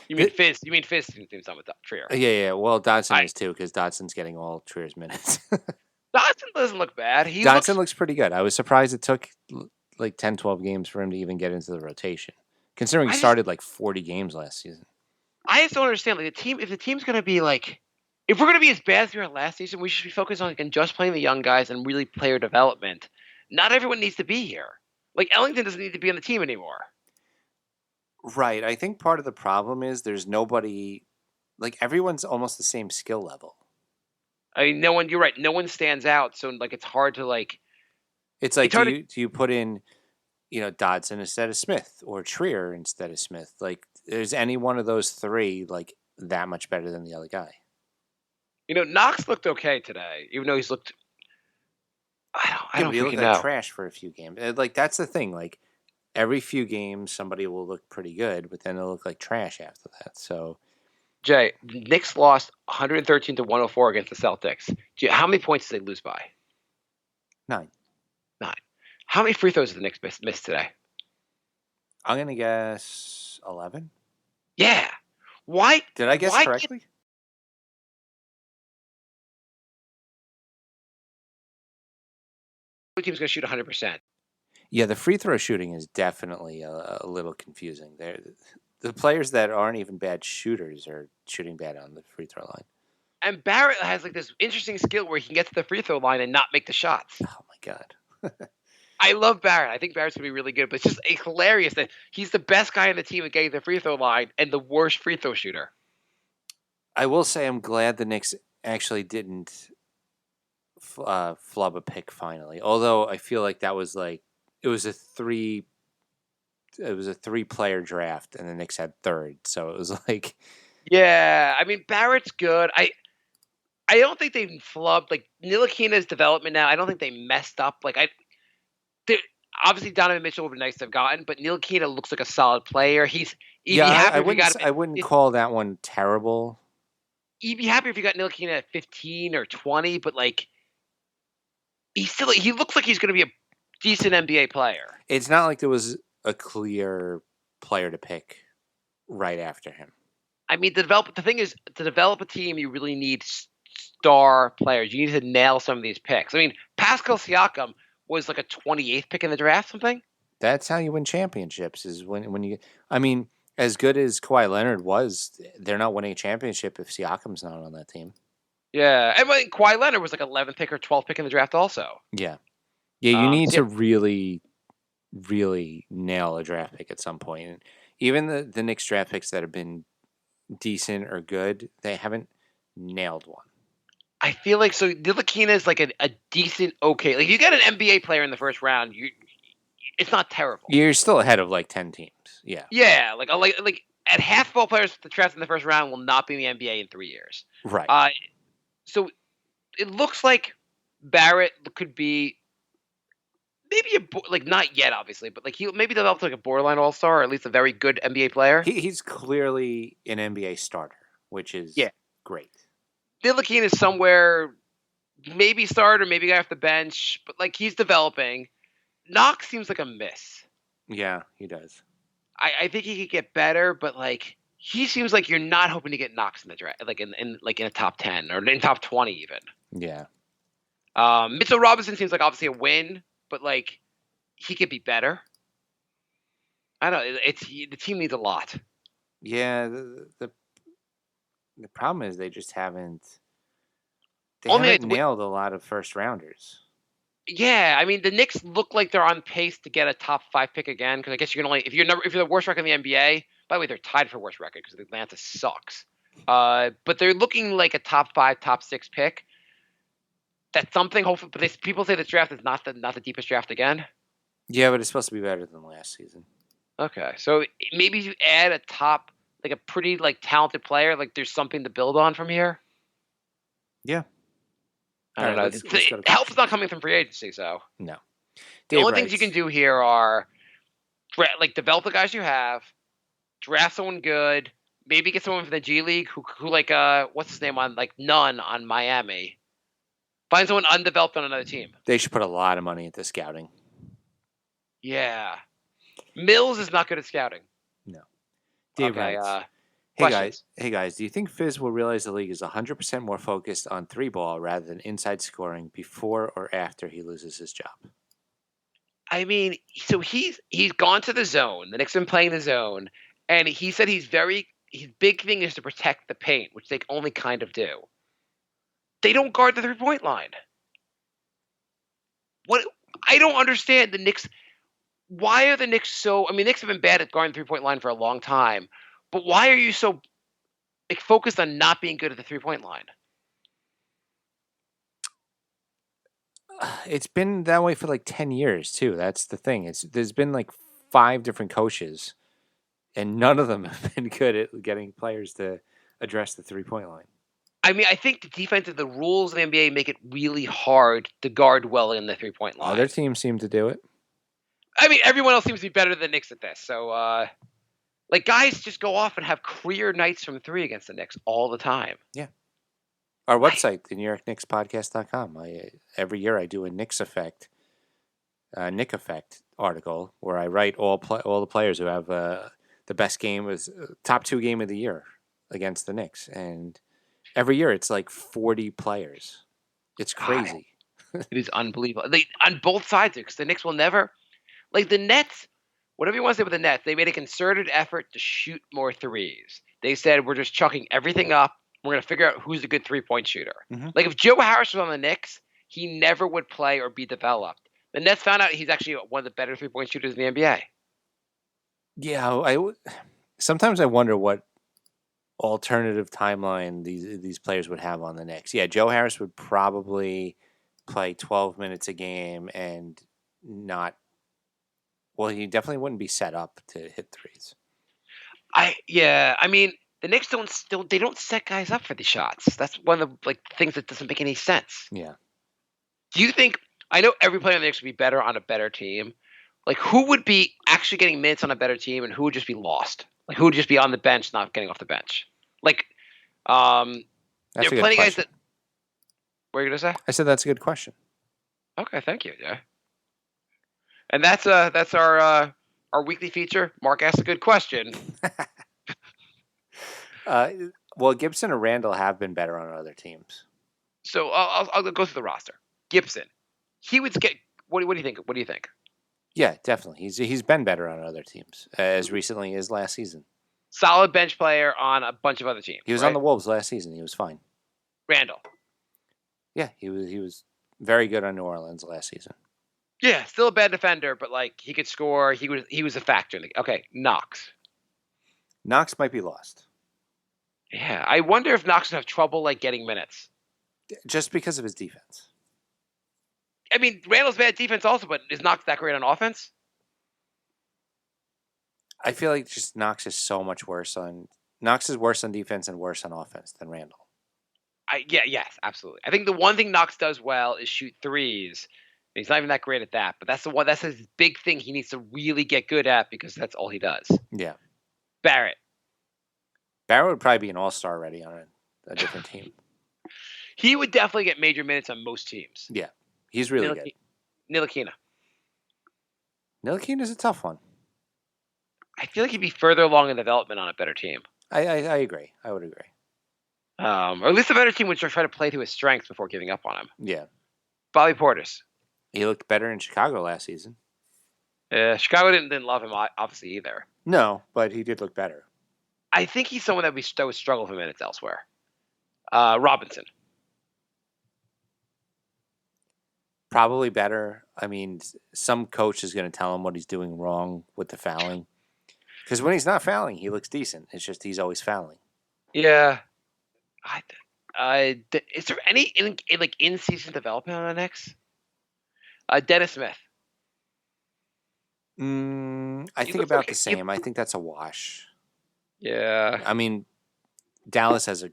[SPEAKER 4] You mean Fizz? You mean Fizz seems done with Trier?
[SPEAKER 3] Yeah. Well, Dotson is too because Dotson's getting all Trier's minutes.
[SPEAKER 4] Dotson doesn't look bad.
[SPEAKER 3] Dotson looks pretty good. I was surprised it took 10, 12 games for him to even get into the rotation, considering he started 40 games last season. I
[SPEAKER 4] just don't understand. If the team's going to be if we're going to be as bad as we were last season, we should be focused on just playing the young guys and really player development. Not everyone needs to be here. Ellington doesn't need to be on the team anymore.
[SPEAKER 3] Right. I think part of the problem is there's nobody. Everyone's almost the same skill level.
[SPEAKER 4] No one. You're right. No one stands out. So it's hard to
[SPEAKER 3] It's do you put in, Dodson instead of Smith or Trier instead of Smith? Is any one of those 3 that much better than the other guy?
[SPEAKER 4] Knox looked okay today, even though he's looked. I don't
[SPEAKER 3] he
[SPEAKER 4] looked
[SPEAKER 3] like trash for a few games. That's the thing. Every few games, somebody will look pretty good, but then they'll look like trash after that. So,
[SPEAKER 4] Jay, Knicks lost 113-104 against the Celtics. How many points did they lose by?
[SPEAKER 3] 9.
[SPEAKER 4] How many free throws did the Knicks miss today?
[SPEAKER 3] I'm going to guess 11.
[SPEAKER 4] Yeah. Why?
[SPEAKER 3] Did I guess correctly?
[SPEAKER 4] The team's going to shoot 100%.
[SPEAKER 3] Yeah, the free throw shooting is definitely a little confusing. The players that aren't even bad shooters are shooting bad on the free throw line.
[SPEAKER 4] And Barrett has this interesting skill where he can get to the free throw line and not make the shots.
[SPEAKER 3] Oh, my God.
[SPEAKER 4] I love Barrett. I think Barrett's going to be really good, but it's just hilarious that he's the best guy on the team at getting the free throw line and the worst free throw shooter.
[SPEAKER 3] I will say I'm glad the Knicks actually didn't flub a pick finally. Although I feel like that was like it was a 3-player draft, and the Knicks had third, so it was like
[SPEAKER 4] Yeah, I mean Barrett's good. I don't think they flubbed like Ntilikina's development now. I don't think they messed up. Obviously Donovan Mitchell would be nice to have gotten, but Ntilikina looks like a solid player. He'd be happy if he got him.
[SPEAKER 3] I wouldn't call that one terrible.
[SPEAKER 4] He'd be happy if he got Ntilikina at 15 or 20, but like he looks like he's going to be a decent NBA player.
[SPEAKER 3] It's not like there was a clear player to pick right after him.
[SPEAKER 4] I mean, the thing is, to develop a team, you really need star players. You need to nail some of these picks. I mean, Pascal Siakam was like a 28th pick in the draft, something.
[SPEAKER 3] That's how you win championships. Is when you. I mean, as good as Kawhi Leonard was, they're not winning a championship if Siakam's not on that team.
[SPEAKER 4] Yeah, and Kawhi Leonard was like 11th pick or 12th pick in the draft, also.
[SPEAKER 3] Yeah, yeah. You need to really, really nail a draft pick at some point. And even the Knicks draft picks that have been decent or good, they haven't nailed one.
[SPEAKER 4] I feel like Ntilikina is like a decent, okay. Like you get an NBA player in the first round, it's not terrible.
[SPEAKER 3] You're still ahead of like 10 teams. Yeah.
[SPEAKER 4] Yeah, like at half ball players drafted in the first round will not be in the NBA in 3 years.
[SPEAKER 3] Right.
[SPEAKER 4] So it looks like Barrett could be maybe not yet, obviously, but like he maybe developed like a borderline all-star or at least a very good NBA player.
[SPEAKER 3] He's clearly an NBA starter, which is great.
[SPEAKER 4] Ntilikina is somewhere, maybe start or maybe guy off the bench, but like he's developing. Knox seems like a miss.
[SPEAKER 3] Yeah, he does.
[SPEAKER 4] I think he could get better, but like he seems like you're not hoping to get Knox in the draft, like in a top 10 or in top 20 even.
[SPEAKER 3] Yeah.
[SPEAKER 4] Mitchell Robinson seems like obviously a win, but like he could be better. I don't know. The team needs a lot.
[SPEAKER 3] Yeah, the problem is they just haven't nailed a lot of first rounders.
[SPEAKER 4] Yeah, I mean the Knicks look like they're on pace to get a top 5 pick again because I guess you can only if you're the worst record in the NBA. By the way, they're tied for worst record because Atlanta sucks. But they're looking like a top 5, top 6 pick. That's something. Hopefully, but people say this draft is not the deepest draft again.
[SPEAKER 3] Yeah, but it's supposed to be better than last season.
[SPEAKER 4] Okay, so maybe you add a top, like a pretty like talented player. Like there's something to build on from here.
[SPEAKER 3] Yeah.
[SPEAKER 4] I don't know. Help's not coming from free agency, so
[SPEAKER 3] no.
[SPEAKER 4] The only things you can do here are like develop the guys you have, draft someone good, maybe get someone from the G League who like what's his name on like Nunn on Miami. Find someone undeveloped on another team.
[SPEAKER 3] They should put a lot of money into scouting.
[SPEAKER 4] Yeah. Mills is not good at scouting.
[SPEAKER 3] No. Dave writes, Hey guys, do you think Fizz will realize the league is 100% more focused on 3-ball rather than inside scoring before or after he loses his job?
[SPEAKER 4] I mean, so he's gone to the zone. The Knicks have been playing the zone, and he said his big thing is to protect the paint, which they only kind of do. They don't guard the 3-point line. What I don't understand the Knicks. Why are the Knicks so? I mean, Knicks have been bad at guarding the 3-point line for a long time, but why are you so focused on not being good at the 3-point line?
[SPEAKER 3] It's been that way for like 10 years too. That's the thing. There's been like 5 different coaches, and none of them have been good at getting players to address the 3-point line.
[SPEAKER 4] I mean, I think the rules of the NBA make it really hard to guard well in the 3-point line.
[SPEAKER 3] Other teams seem to do it.
[SPEAKER 4] I mean, everyone else seems to be better than the Knicks at this. So, like, guys just go off and have career nights from 3 against the Knicks all the time.
[SPEAKER 3] Yeah. Our website, the NewYorkKnicksPodcast.com. Every year I do a Knicks Effect, Nick Effect article where I write all the players who have the best game was top 2 game of the year against the Knicks, and every year it's like 40 players. It's crazy.
[SPEAKER 4] It is unbelievable. On both sides, because the Knicks will never, like the Nets, whatever you want to say about the Nets, they made a concerted effort to shoot more threes. They said, we're just chucking everything up. We're going to figure out who's a good 3-point shooter. Mm-hmm. Like if Joe Harris was on the Knicks, he never would play or be developed. The Nets found out he's actually one of the better 3-point shooters in the NBA.
[SPEAKER 3] Yeah, sometimes I wonder what alternative timeline these players would have on the Knicks. Yeah, Joe Harris would probably play 12 minutes a game and not. Well, he definitely wouldn't be set up to hit threes.
[SPEAKER 4] I mean, the Knicks they don't set guys up for the shots. That's one of the things that doesn't make any sense.
[SPEAKER 3] Yeah.
[SPEAKER 4] Do you think? I know every player on the Knicks would be better on a better team. Like, who would be actually getting minutes on a better team, and who would just be lost? Like, who would just be on the bench, not getting off the bench? Like,
[SPEAKER 3] That's
[SPEAKER 4] there
[SPEAKER 3] a
[SPEAKER 4] are
[SPEAKER 3] good
[SPEAKER 4] plenty of guys
[SPEAKER 3] question.
[SPEAKER 4] that. What are you gonna say?
[SPEAKER 3] I said that's a good question.
[SPEAKER 4] Okay, thank you. Yeah. And that's our weekly feature. Mark asked a good question.
[SPEAKER 3] Well, Gibson or Randall have been better on other teams.
[SPEAKER 4] So I'll go through the roster. Gibson, he would get. What do you think? What do you think?
[SPEAKER 3] Yeah, definitely. He's been better on other teams as recently as last season.
[SPEAKER 4] Solid bench player on a bunch of other teams.
[SPEAKER 3] He was
[SPEAKER 4] right?
[SPEAKER 3] on the Wolves last season. He was fine.
[SPEAKER 4] Randall.
[SPEAKER 3] Yeah, he was very good on New Orleans last season.
[SPEAKER 4] Yeah, still a bad defender, but he could score. He was a factor. Okay, Knox.
[SPEAKER 3] Knox might be lost.
[SPEAKER 4] Yeah, I wonder if Knox would have trouble getting minutes.
[SPEAKER 3] Just because of his defense.
[SPEAKER 4] I mean, Randall's bad defense also, but is Knox that great on offense?
[SPEAKER 3] I feel like just Knox is so much worse on. Knox is worse on defense and worse on offense than Randall.
[SPEAKER 4] Yes, absolutely. I think the one thing Knox does well is shoot threes. He's not even that great at that, but that's his big thing he needs to really get good at because that's all he does.
[SPEAKER 3] Yeah.
[SPEAKER 4] Barrett
[SPEAKER 3] would probably be an all-star already on a different team.
[SPEAKER 4] He would definitely get major minutes on most teams.
[SPEAKER 3] Yeah. He's really good.
[SPEAKER 4] Ntilikina.
[SPEAKER 3] Ntilikina is a tough one.
[SPEAKER 4] I feel like he'd be further along in development on a better team.
[SPEAKER 3] I agree. I would agree.
[SPEAKER 4] Or at least a better team would try to play to his strengths before giving up on him.
[SPEAKER 3] Yeah.
[SPEAKER 4] Bobby Portis.
[SPEAKER 3] He looked better in Chicago last season.
[SPEAKER 4] Chicago didn't love him, obviously, either.
[SPEAKER 3] No, but he did look better.
[SPEAKER 4] I think he's someone that would struggle for minutes elsewhere. Robinson.
[SPEAKER 3] Probably better. I mean, some coach is going to tell him what he's doing wrong with the fouling. Because when he's not fouling, he looks decent. It's just he's always fouling.
[SPEAKER 4] Yeah. Is there any in-season development on the Knicks? Dennis Smith.
[SPEAKER 3] I think about the same. I think that's a wash.
[SPEAKER 4] Yeah.
[SPEAKER 3] I mean, Dallas has a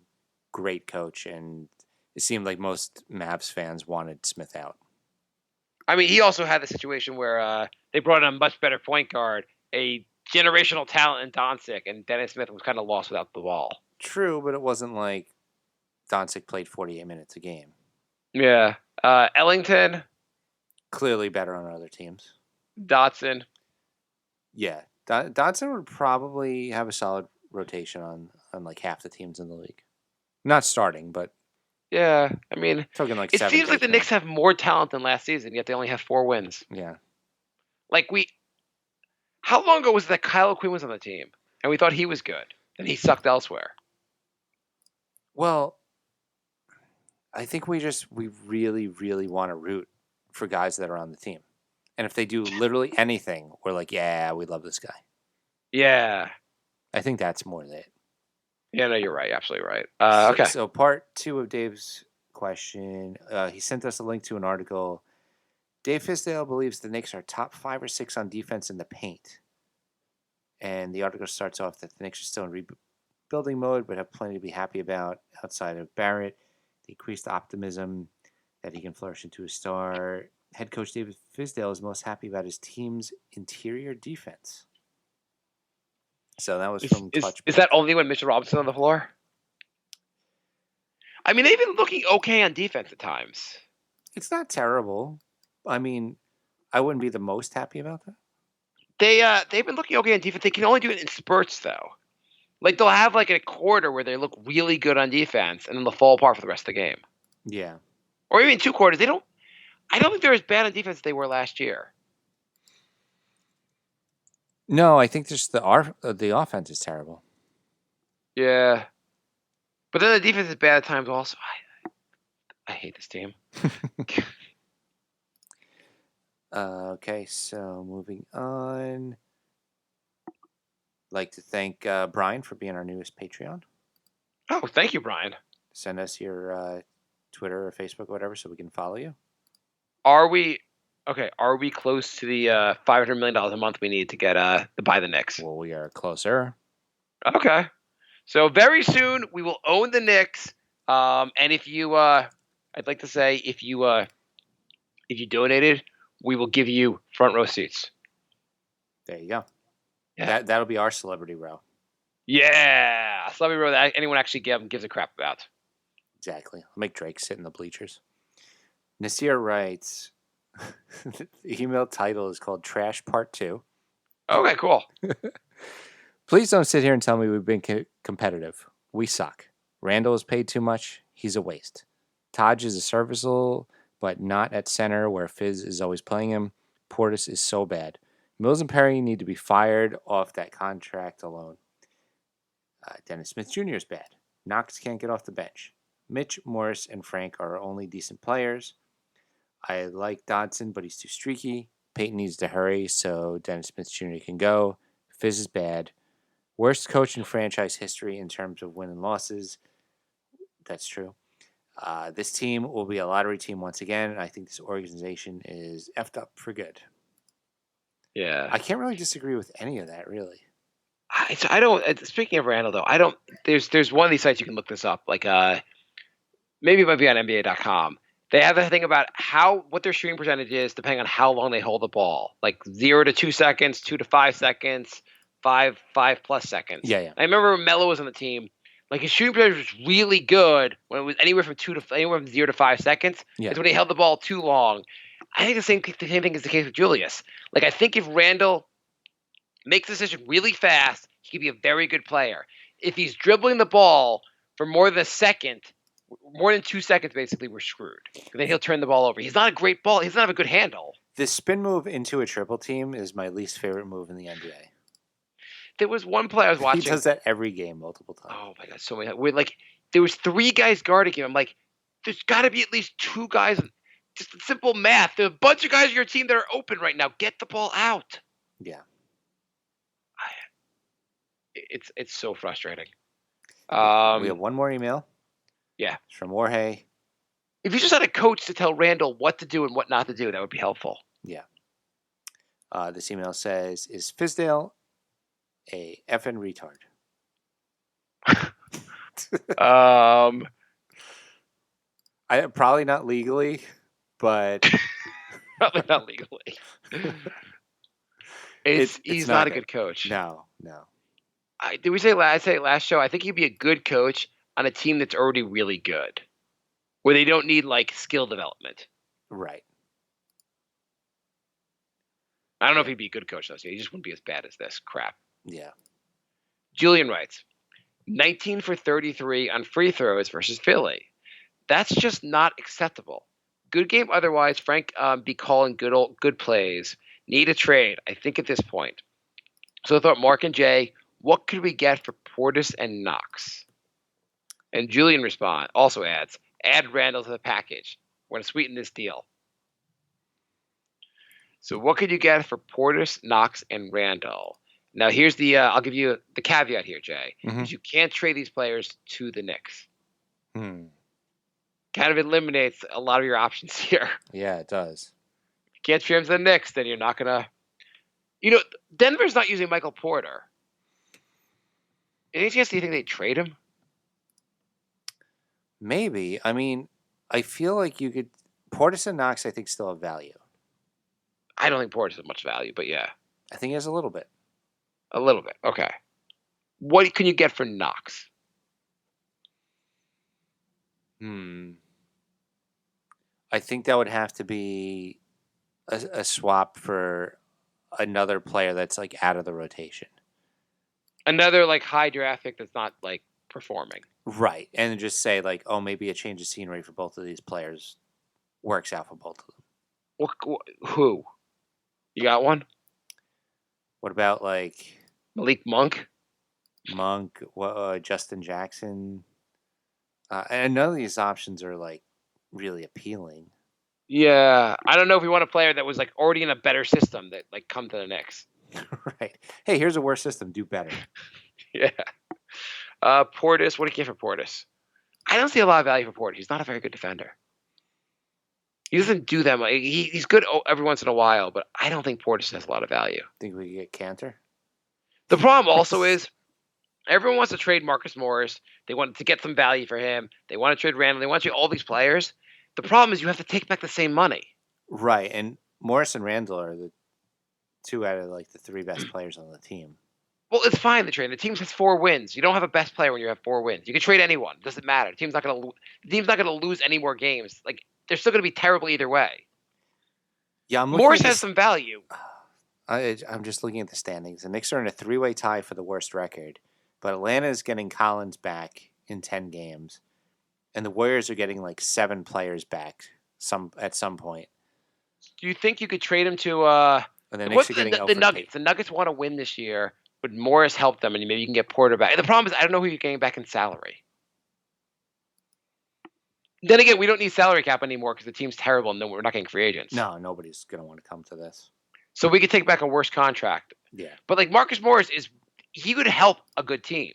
[SPEAKER 3] great coach, and it seemed like most Mavs fans wanted Smith out.
[SPEAKER 4] I mean, he also had the situation where they brought in a much better point guard, a generational talent in Doncic, and Dennis Smith was kind of lost without the ball.
[SPEAKER 3] True, but it wasn't like Doncic played 48 minutes a game.
[SPEAKER 4] Yeah. Ellington.
[SPEAKER 3] Clearly better on other teams.
[SPEAKER 4] Dotson.
[SPEAKER 3] Yeah. Dotson would probably have a solid rotation on like half the teams in the league. Not starting, but
[SPEAKER 4] yeah. I mean,
[SPEAKER 3] talking like
[SPEAKER 4] it seems like the Knicks have more talent than last season, yet they only have 4 wins.
[SPEAKER 3] Yeah.
[SPEAKER 4] How long ago was it that Kyle Quinn was on the team and we thought he was good and he sucked elsewhere?
[SPEAKER 3] Well, I think we really, really want to root for guys that are on the team. And if they do literally anything, we're like, yeah, we love this guy.
[SPEAKER 4] Yeah.
[SPEAKER 3] I think that's more than it.
[SPEAKER 4] Yeah, no, you're right. Absolutely right. Okay.
[SPEAKER 3] So part 2 of Dave's question, he sent us a link to an article. Dave Fisdale believes the Knicks are top 5 or 6 on defense in the paint. And the article starts off that the Knicks are still in rebuilding mode, but have plenty to be happy about outside of Barrett. The increased optimism that he can flourish into a star. Head coach David Fisdale is most happy about his team's interior defense. So that was from Clutch.
[SPEAKER 4] Is that only when Mitchell Robinson on the floor? I mean, they've been looking okay on defense at times.
[SPEAKER 3] It's not terrible. I mean, I wouldn't be the most happy about that.
[SPEAKER 4] They've been looking okay on defense. They can only do it in spurts, though. Like, they'll have a quarter where they look really good on defense, and then they'll fall apart for the rest of the game.
[SPEAKER 3] Yeah.
[SPEAKER 4] Or even 2 quarters. I don't think they're as bad on defense as they were last year.
[SPEAKER 3] No, I think just the offense is terrible.
[SPEAKER 4] Yeah. But then the defense is bad at times also. I hate this team.
[SPEAKER 3] Okay, so moving on. Like to thank Brian for being our newest Patreon.
[SPEAKER 4] Oh, thank you, Brian.
[SPEAKER 3] Send us your Twitter or Facebook or whatever so we can follow you.
[SPEAKER 4] Are we close to the $500 million a month we need to get to buy the Knicks?
[SPEAKER 3] Well, we are closer.
[SPEAKER 4] Okay. So very soon we will own the Knicks. And if you, I'd like to say, if you donated, we will give you front row seats.
[SPEAKER 3] There you go.
[SPEAKER 4] Yeah.
[SPEAKER 3] That'll be our celebrity row.
[SPEAKER 4] Yeah, celebrity row that anyone actually gives a crap about.
[SPEAKER 3] Exactly. I'll make Drake sit in the bleachers. Nasir writes, the email title is called Trash Part 2.
[SPEAKER 4] Okay, cool.
[SPEAKER 3] Please don't sit here and tell me we've been competitive. We suck. Randall is paid too much. He's a waste. Taj is a serviceable, but not at center where Fizz is always playing him. Portis is so bad. Mills and Perry need to be fired off that contract alone. Dennis Smith Jr. is bad. Knox can't get off the bench. Mitch, Morris, and Frank are our only decent players. I like Dodson, but he's too streaky. Peyton needs to hurry so Dennis Smith Jr. can go. Fizz is bad. Worst coach in franchise history in terms of win and losses. That's true. This team will be a lottery team once again. And I think this organization is effed up for good.
[SPEAKER 4] Yeah.
[SPEAKER 3] I can't really disagree with any of that, really.
[SPEAKER 4] I don't. Speaking of Randall, though, I don't. There's one of these sites you can look this up. Like maybe it might be on NBA.com. They have a thing about what their shooting percentage is depending on how long they hold the ball. Like 0 to 2 seconds, 2 to 5 seconds, 5 plus seconds.
[SPEAKER 3] Yeah.
[SPEAKER 4] I remember when Melo was on the team. Like his shooting percentage was really good when it was anywhere from 0 to 5 seconds.
[SPEAKER 3] Yeah.
[SPEAKER 4] It's when he held the ball too long. I think the same thing is the case with Julius. Like I think if Randall makes a decision really fast, he could be a very good player. If he's dribbling the ball for more than 2 seconds, basically, we're screwed. Then he'll turn the ball over. He's not a great ball. He doesn't have a good handle.
[SPEAKER 3] This spin move into a triple team is my least favorite move in the NBA.
[SPEAKER 4] There was one play I was watching.
[SPEAKER 3] He does that every game multiple times.
[SPEAKER 4] Oh, my God, so many times. There was 3 guys guarding him. I'm like, there's got to be at least 2 guys. Just simple math. There's a bunch of guys on your team that are open right now. Get the ball out.
[SPEAKER 3] Yeah.
[SPEAKER 4] It's so frustrating.
[SPEAKER 3] We have one more email.
[SPEAKER 4] Yeah.
[SPEAKER 3] It's from Jorge.
[SPEAKER 4] If you just had a coach to tell Randall what to do and what not to do, that would be helpful.
[SPEAKER 3] Yeah. This email says, is Fizdale a effing retard? Probably not legally, but...
[SPEAKER 4] Probably not legally. He's not a good coach.
[SPEAKER 3] No.
[SPEAKER 4] Did we say last show? I think he'd be a good coach on a team that's already really good, where they don't need skill development.
[SPEAKER 3] Right.
[SPEAKER 4] I don't know if he'd be a good coach though. So he just wouldn't be as bad as this crap.
[SPEAKER 3] Yeah.
[SPEAKER 4] Julian writes, 19 for 33 on free throws versus Philly. That's just not acceptable. Good game otherwise. Frank be calling good plays. Need a trade, I think, at this point. So I thought, Marc and Jay, what could we get for Portis and Knox? And Julian also adds, add Randall to the package. We're going to sweeten this deal. So what could you get for Portis, Knox, and Randall? Now here's I'll give you the caveat here, Jay.
[SPEAKER 3] Mm-hmm.
[SPEAKER 4] Is you can't trade these players to the Knicks.
[SPEAKER 3] Hmm.
[SPEAKER 4] Kind of eliminates a lot of your options here.
[SPEAKER 3] Yeah, it does.
[SPEAKER 4] If you can't trade him to the Knicks, then you're not going to... Denver's not using Michael Porter. Any chance do you think they'd trade him?
[SPEAKER 3] Maybe. I mean, I feel like you could... Portis and Knox, I think, still have value.
[SPEAKER 4] I don't think Portis has much value, but yeah.
[SPEAKER 3] I think he has a little bit.
[SPEAKER 4] A little bit. Okay. What can you get for Knox?
[SPEAKER 3] I think that would have to be a swap for another player that's out of the rotation.
[SPEAKER 4] Another high draft pick that's not performing.
[SPEAKER 3] Right. And just say maybe a change of scenery for both of these players works out for both of them.
[SPEAKER 4] Who? You got one?
[SPEAKER 3] What about
[SPEAKER 4] Malik Monk?
[SPEAKER 3] Justin Jackson? And none of these options are really appealing.
[SPEAKER 4] Yeah, I don't know if we want a player that was already in a better system that come to the Knicks.
[SPEAKER 3] Right. Hey, here's a worse system. Do better.
[SPEAKER 4] Yeah. Portis, what do you get for Portis? I don't see a lot of value for Portis. He's not a very good defender. He doesn't do that much. He's good every once in a while, but I don't think Portis has a lot of value.
[SPEAKER 3] Think we could get Cantor?
[SPEAKER 4] The problem also is everyone wants to trade Marcus Morris. They want to get some value for him. They want to trade Randall. They want to trade all these players. The problem is you have to take back the same money.
[SPEAKER 3] Right, and Morris and Randall are the two out of like the three best players on the team.
[SPEAKER 4] Well, it's fine to trade. The team has 4 wins. You don't have a best player when you have 4 wins. You can trade anyone. It doesn't matter. The team's not going to lose any more games. Like they're still going to be terrible either way.
[SPEAKER 3] Yeah,
[SPEAKER 4] Morris has some value.
[SPEAKER 3] I'm just looking at the standings. The Knicks are in a 3-way tie for the worst record, but Atlanta is getting Collins back in 10 games, and the Warriors are getting like 7 players back at some point.
[SPEAKER 4] Do you think you could trade him to
[SPEAKER 3] And the Knicks are getting
[SPEAKER 4] the Nuggets? The Nuggets want to win this year. Would Morris help them, and maybe you can get Porter back? And the problem is I don't know who you're getting back in salary. Then again, we don't need salary cap anymore because the team's terrible, and then we're not getting free agents.
[SPEAKER 3] No, nobody's going to want to come to this.
[SPEAKER 4] So we could take back a worse contract.
[SPEAKER 3] Yeah.
[SPEAKER 4] But like Marcus Morris he could help a good team.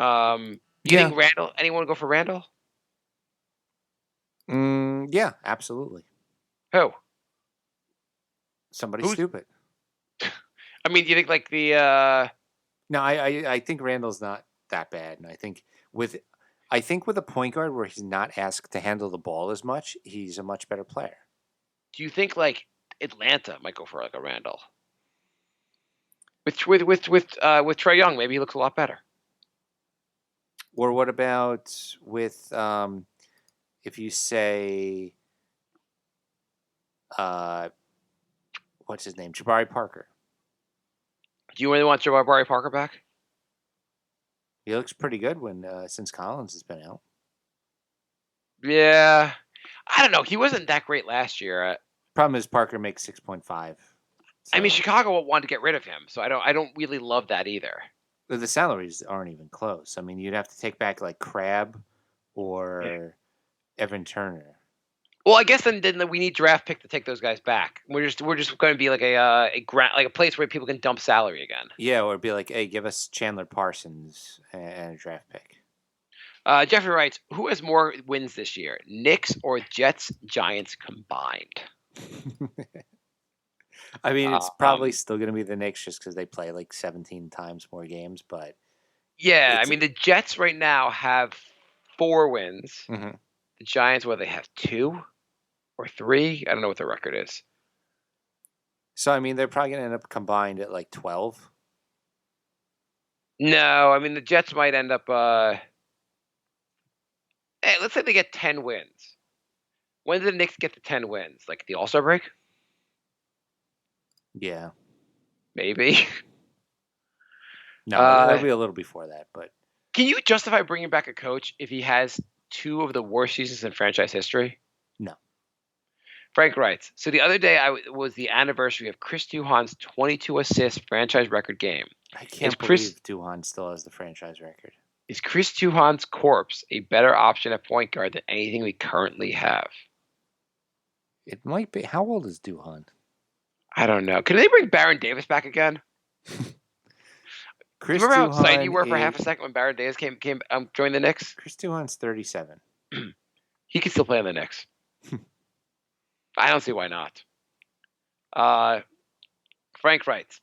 [SPEAKER 4] You think Randall? Anyone go for Randall?
[SPEAKER 3] Yeah, absolutely.
[SPEAKER 4] Who?
[SPEAKER 3] Somebody stupid.
[SPEAKER 4] I mean, do you think like the?
[SPEAKER 3] No, I think Randall's not that bad, and I think with a point guard where he's not asked to handle the ball as much, he's a much better player.
[SPEAKER 4] Do you think like Atlanta might go for like a Randall? With Trae Young, maybe he looks a lot better.
[SPEAKER 3] Or what about with if you say what's his name? Jabari Parker.
[SPEAKER 4] Do you really want Jabari Parker back?
[SPEAKER 3] He looks pretty good since Collins has been out.
[SPEAKER 4] Yeah. I don't know. He wasn't that great last year.
[SPEAKER 3] Problem is Parker makes 6.5. So.
[SPEAKER 4] I mean, Chicago wanted to get rid of him, so I don't really love that either.
[SPEAKER 3] The salaries aren't even close. I mean, you'd have to take back like Crabbe or Evan Turner.
[SPEAKER 4] Well, I guess then we need draft pick to take those guys back. We're just going to be like a place where people can dump salary again.
[SPEAKER 3] Yeah, or be like, hey, give us Chandler Parsons and a draft pick.
[SPEAKER 4] Jeffrey writes, who has more wins this year, Knicks or Jets, Giants combined?
[SPEAKER 3] I mean, it's probably still going to be the Knicks just because they play like 17 times more games. But
[SPEAKER 4] yeah, I mean, the Jets right now have 4 wins.
[SPEAKER 3] Mm-hmm.
[SPEAKER 4] The Giants, they have 2 or 3? I don't know what their record is.
[SPEAKER 3] So, I mean, they're probably going to end up combined at like 12.
[SPEAKER 4] No, I mean, the Jets might end up... Hey, let's say they get 10 wins. When did the Knicks get to 10 wins? Like the All-Star break?
[SPEAKER 3] Yeah.
[SPEAKER 4] Maybe.
[SPEAKER 3] No, that'll be a little before that. But
[SPEAKER 4] can you justify bringing back a coach if he has 2 of the worst seasons in franchise history?
[SPEAKER 3] No.
[SPEAKER 4] Frank writes, so the other day was the anniversary of Chris Duhon's 22 assist franchise record game.
[SPEAKER 3] I can't believe Duhon still has the franchise record.
[SPEAKER 4] Is Chris Duhon's corpse a better option at point guard than anything we currently have?
[SPEAKER 3] It might be. How old is Duhon?
[SPEAKER 4] I don't know. Can they bring Baron Davis back again? Remember how excited you were for half a second when Baron Davis joined the Knicks?
[SPEAKER 3] Chris Duhon's 37.
[SPEAKER 4] He can still play on the Knicks. I don't see why not. Frank writes,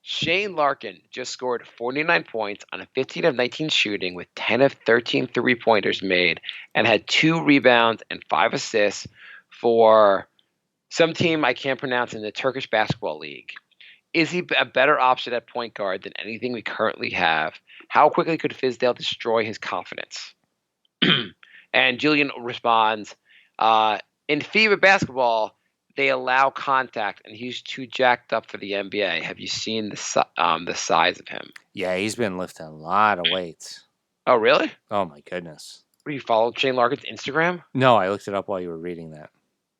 [SPEAKER 4] Shane Larkin just scored 49 points on a 15 of 19 shooting with 10 of 13 three-pointers made and had 2 rebounds and 5 assists for some team I can't pronounce in the Turkish basketball league. Is he a better option at point guard than anything we currently have? How quickly could Fizdale destroy his confidence? And Julian responds, in FIBA basketball, they allow contact, and he's too jacked up for the NBA. Have you seen the size of him?
[SPEAKER 3] Yeah, he's been lifting a lot of weights.
[SPEAKER 4] Oh, really?
[SPEAKER 3] Oh, my goodness.
[SPEAKER 4] What, you followed Shane Larkin's Instagram?
[SPEAKER 3] No, I looked it up while you were reading that.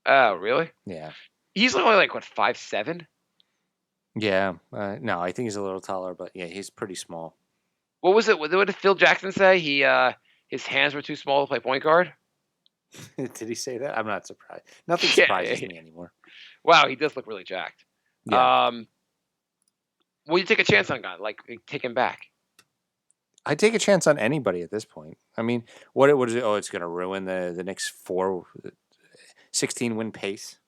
[SPEAKER 4] Oh, really?
[SPEAKER 3] Yeah.
[SPEAKER 4] He's only like, 5'7"?
[SPEAKER 3] Yeah. No, I think he's a little taller, but yeah, he's pretty small.
[SPEAKER 4] What was it? What did Phil Jackson say? His hands were too small to play point guard?
[SPEAKER 3] Did he say that? I'm not surprised. Nothing surprises me anymore.
[SPEAKER 4] Wow, he does look really jacked.
[SPEAKER 3] Yeah.
[SPEAKER 4] Will you take a chance on a guy like take him back?
[SPEAKER 3] I'd take a chance on anybody at this point. I mean, what is it? Oh, it's going to ruin the Knicks 16 win pace.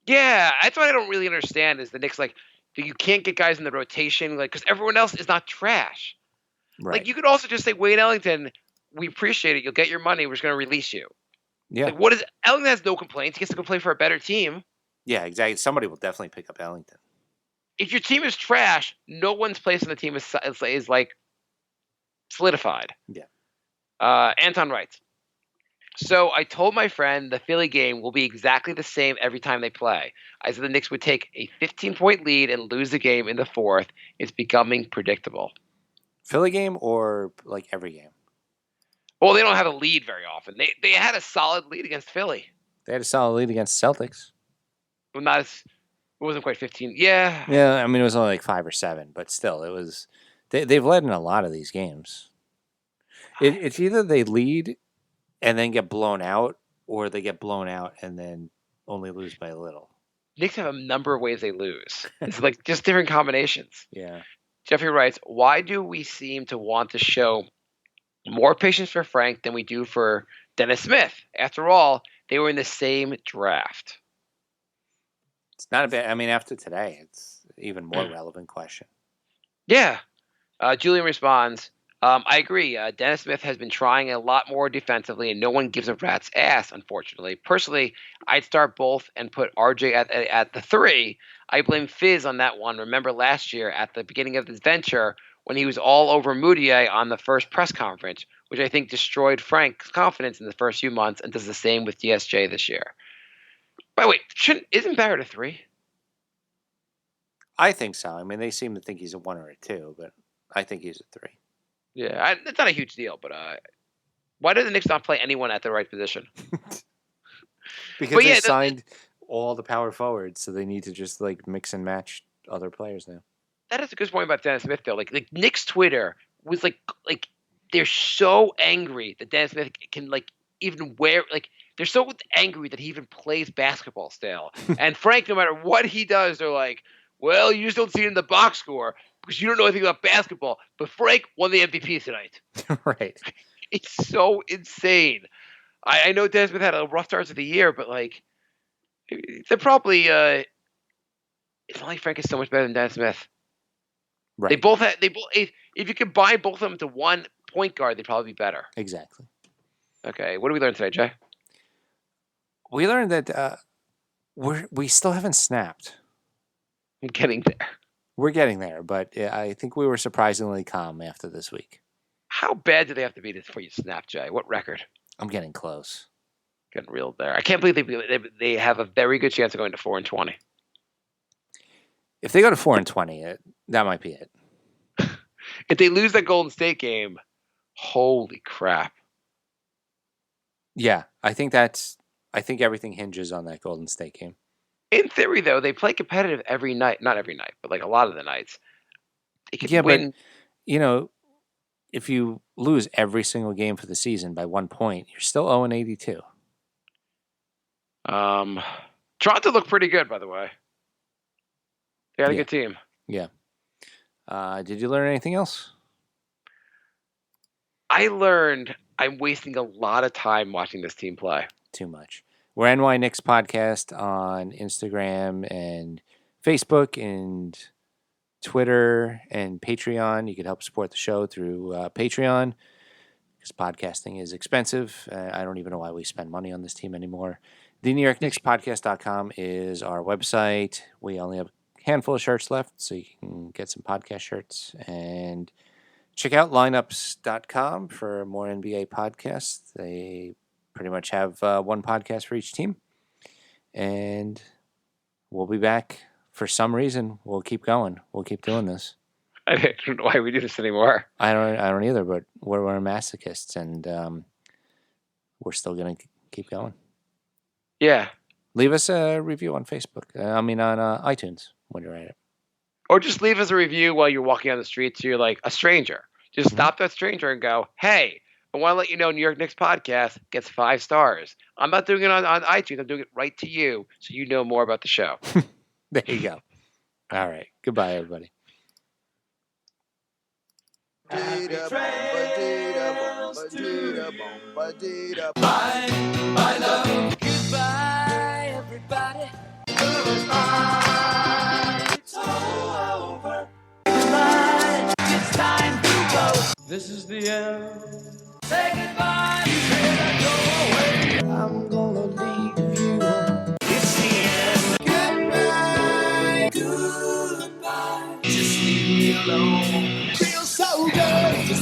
[SPEAKER 4] Yeah, that's what I don't really understand is the Knicks like you can't get guys in the rotation like because everyone else is not trash.
[SPEAKER 3] Right.
[SPEAKER 4] Like you could also just say Wayne Ellington, we appreciate it. You'll get your money. We're just going to release you.
[SPEAKER 3] Yeah.
[SPEAKER 4] Like what is Ellington has no complaints. He gets to go play for a better team.
[SPEAKER 3] Yeah, exactly. Somebody will definitely pick up Ellington.
[SPEAKER 4] If your team is trash, no one's place on the team is like solidified.
[SPEAKER 3] Yeah.
[SPEAKER 4] Anton writes. So I told my friend the Philly game will be exactly the same every time they play. I said the Knicks would take a 15-point lead and lose the game in the fourth. It's becoming predictable.
[SPEAKER 3] Philly game or like every game?
[SPEAKER 4] Well, they don't have a lead very often. They had a solid lead against Philly.
[SPEAKER 3] They had a solid lead against Celtics.
[SPEAKER 4] Well, not as it wasn't quite 15. Yeah.
[SPEAKER 3] Yeah, I mean it was only like 5 or 7, but still, it was. They've led in a lot of these games. It's either they lead and then get blown out, or they get blown out and then only lose by a little.
[SPEAKER 4] Knicks have a number of ways they lose. It's like just different combinations.
[SPEAKER 3] Yeah.
[SPEAKER 4] Jeffrey writes, why do we seem to want to show more patience for Frank than we do for Dennis Smith? After all, they were in the same draft.
[SPEAKER 3] It's not a bad. I mean, after today, it's an even more relevant question.
[SPEAKER 4] Yeah. Julian responds, I agree. Dennis Smith has been trying a lot more defensively, and no one gives a rat's ass, unfortunately. Personally, I'd start both and put RJ at the 3. I blame Fizz on that one. Remember last year at the beginning of this venture when he was all over Moutier on the first press conference, which I think destroyed Frank's confidence in the first few months and does the same with DSJ this year. By the way, isn't Barrett a 3?
[SPEAKER 3] I think so. I mean, they seem to think he's a 1 or a 2, but I think he's a 3.
[SPEAKER 4] Yeah, it's not a huge deal, but why do the Knicks not play anyone at the right position?
[SPEAKER 3] Because they signed all the power forwards, so they need to just like mix and match other players now.
[SPEAKER 4] That is a good point about Dennis Smith, though. Like Knicks Twitter was like they're so angry that Dennis Smith can even wear they're so angry that he even plays basketball still. And Frank, no matter what he does, they're like, well, you just don't see it in the box score because you don't know anything about basketball. But Frank won the MVP tonight.
[SPEAKER 3] Right.
[SPEAKER 4] It's so insane. I know Dennis Smith had a rough start to the year, but they're probably it's not like Frank is so much better than Dennis Smith.
[SPEAKER 3] Right.
[SPEAKER 4] They both if you combine both of them to one point guard, they'd probably be better.
[SPEAKER 3] Exactly.
[SPEAKER 4] Okay, what did we learn today, Jay?
[SPEAKER 3] We learned that we still haven't snapped.
[SPEAKER 4] I'm getting there.
[SPEAKER 3] We're getting there, but I think we were surprisingly calm after this week.
[SPEAKER 4] How bad do they have to be before you snap, Jay? What record?
[SPEAKER 3] I'm getting close.
[SPEAKER 4] Getting real there. I can't believe they have a very good chance of going to 4-20.
[SPEAKER 3] If they go to 4-20, that might be it.
[SPEAKER 4] If they lose that Golden State game, holy crap.
[SPEAKER 3] Yeah, I think everything hinges on that Golden State game.
[SPEAKER 4] In theory, though, they play competitive every night. Not every night, but a lot of the nights. They could win.
[SPEAKER 3] But, if you lose every single game for the season by 1 point, you're still 0-82.
[SPEAKER 4] Toronto looked pretty good, by the way. They had a good team.
[SPEAKER 3] Yeah. Did you learn anything else?
[SPEAKER 4] I learned I'm wasting a lot of time watching this team play.
[SPEAKER 3] Too much. We're NY Knicks Podcast on Instagram and Facebook and Twitter and Patreon. You can help support the show through Patreon because podcasting is expensive. I don't even know why we spend money on this team anymore. The New York Knicks Podcast.com is our website. We only have a handful of shirts left, so you can get some podcast shirts. And check out lineups.com for more NBA podcasts. They pretty much have one podcast for each team. And we'll be back. For some reason, we'll keep going. We'll keep doing this.
[SPEAKER 4] I don't know why we do this anymore.
[SPEAKER 3] I don't either, but we're masochists, and we're still going to keep going.
[SPEAKER 4] Yeah.
[SPEAKER 3] Leave us a review on Facebook. On iTunes when you're at it.
[SPEAKER 4] Or just leave us a review while you're walking on the streets. You're like a stranger. Just stop that stranger and go, hey, I want to let you know New York Knicks Podcast gets 5 stars. I'm not doing it on iTunes. I'm doing it right to you so you know more about the show.
[SPEAKER 3] There you go. All right. Goodbye, everybody.
[SPEAKER 1] Happy trails to you. Bye, bye, love. Goodbye, everybody. Goodbye. It's all over. Goodbye. It's time to go. This is the end. Say goodbye. You better go away. I'm gonna leave you. It's the end. Goodbye. Goodbye. Just leave me alone. Feels so good.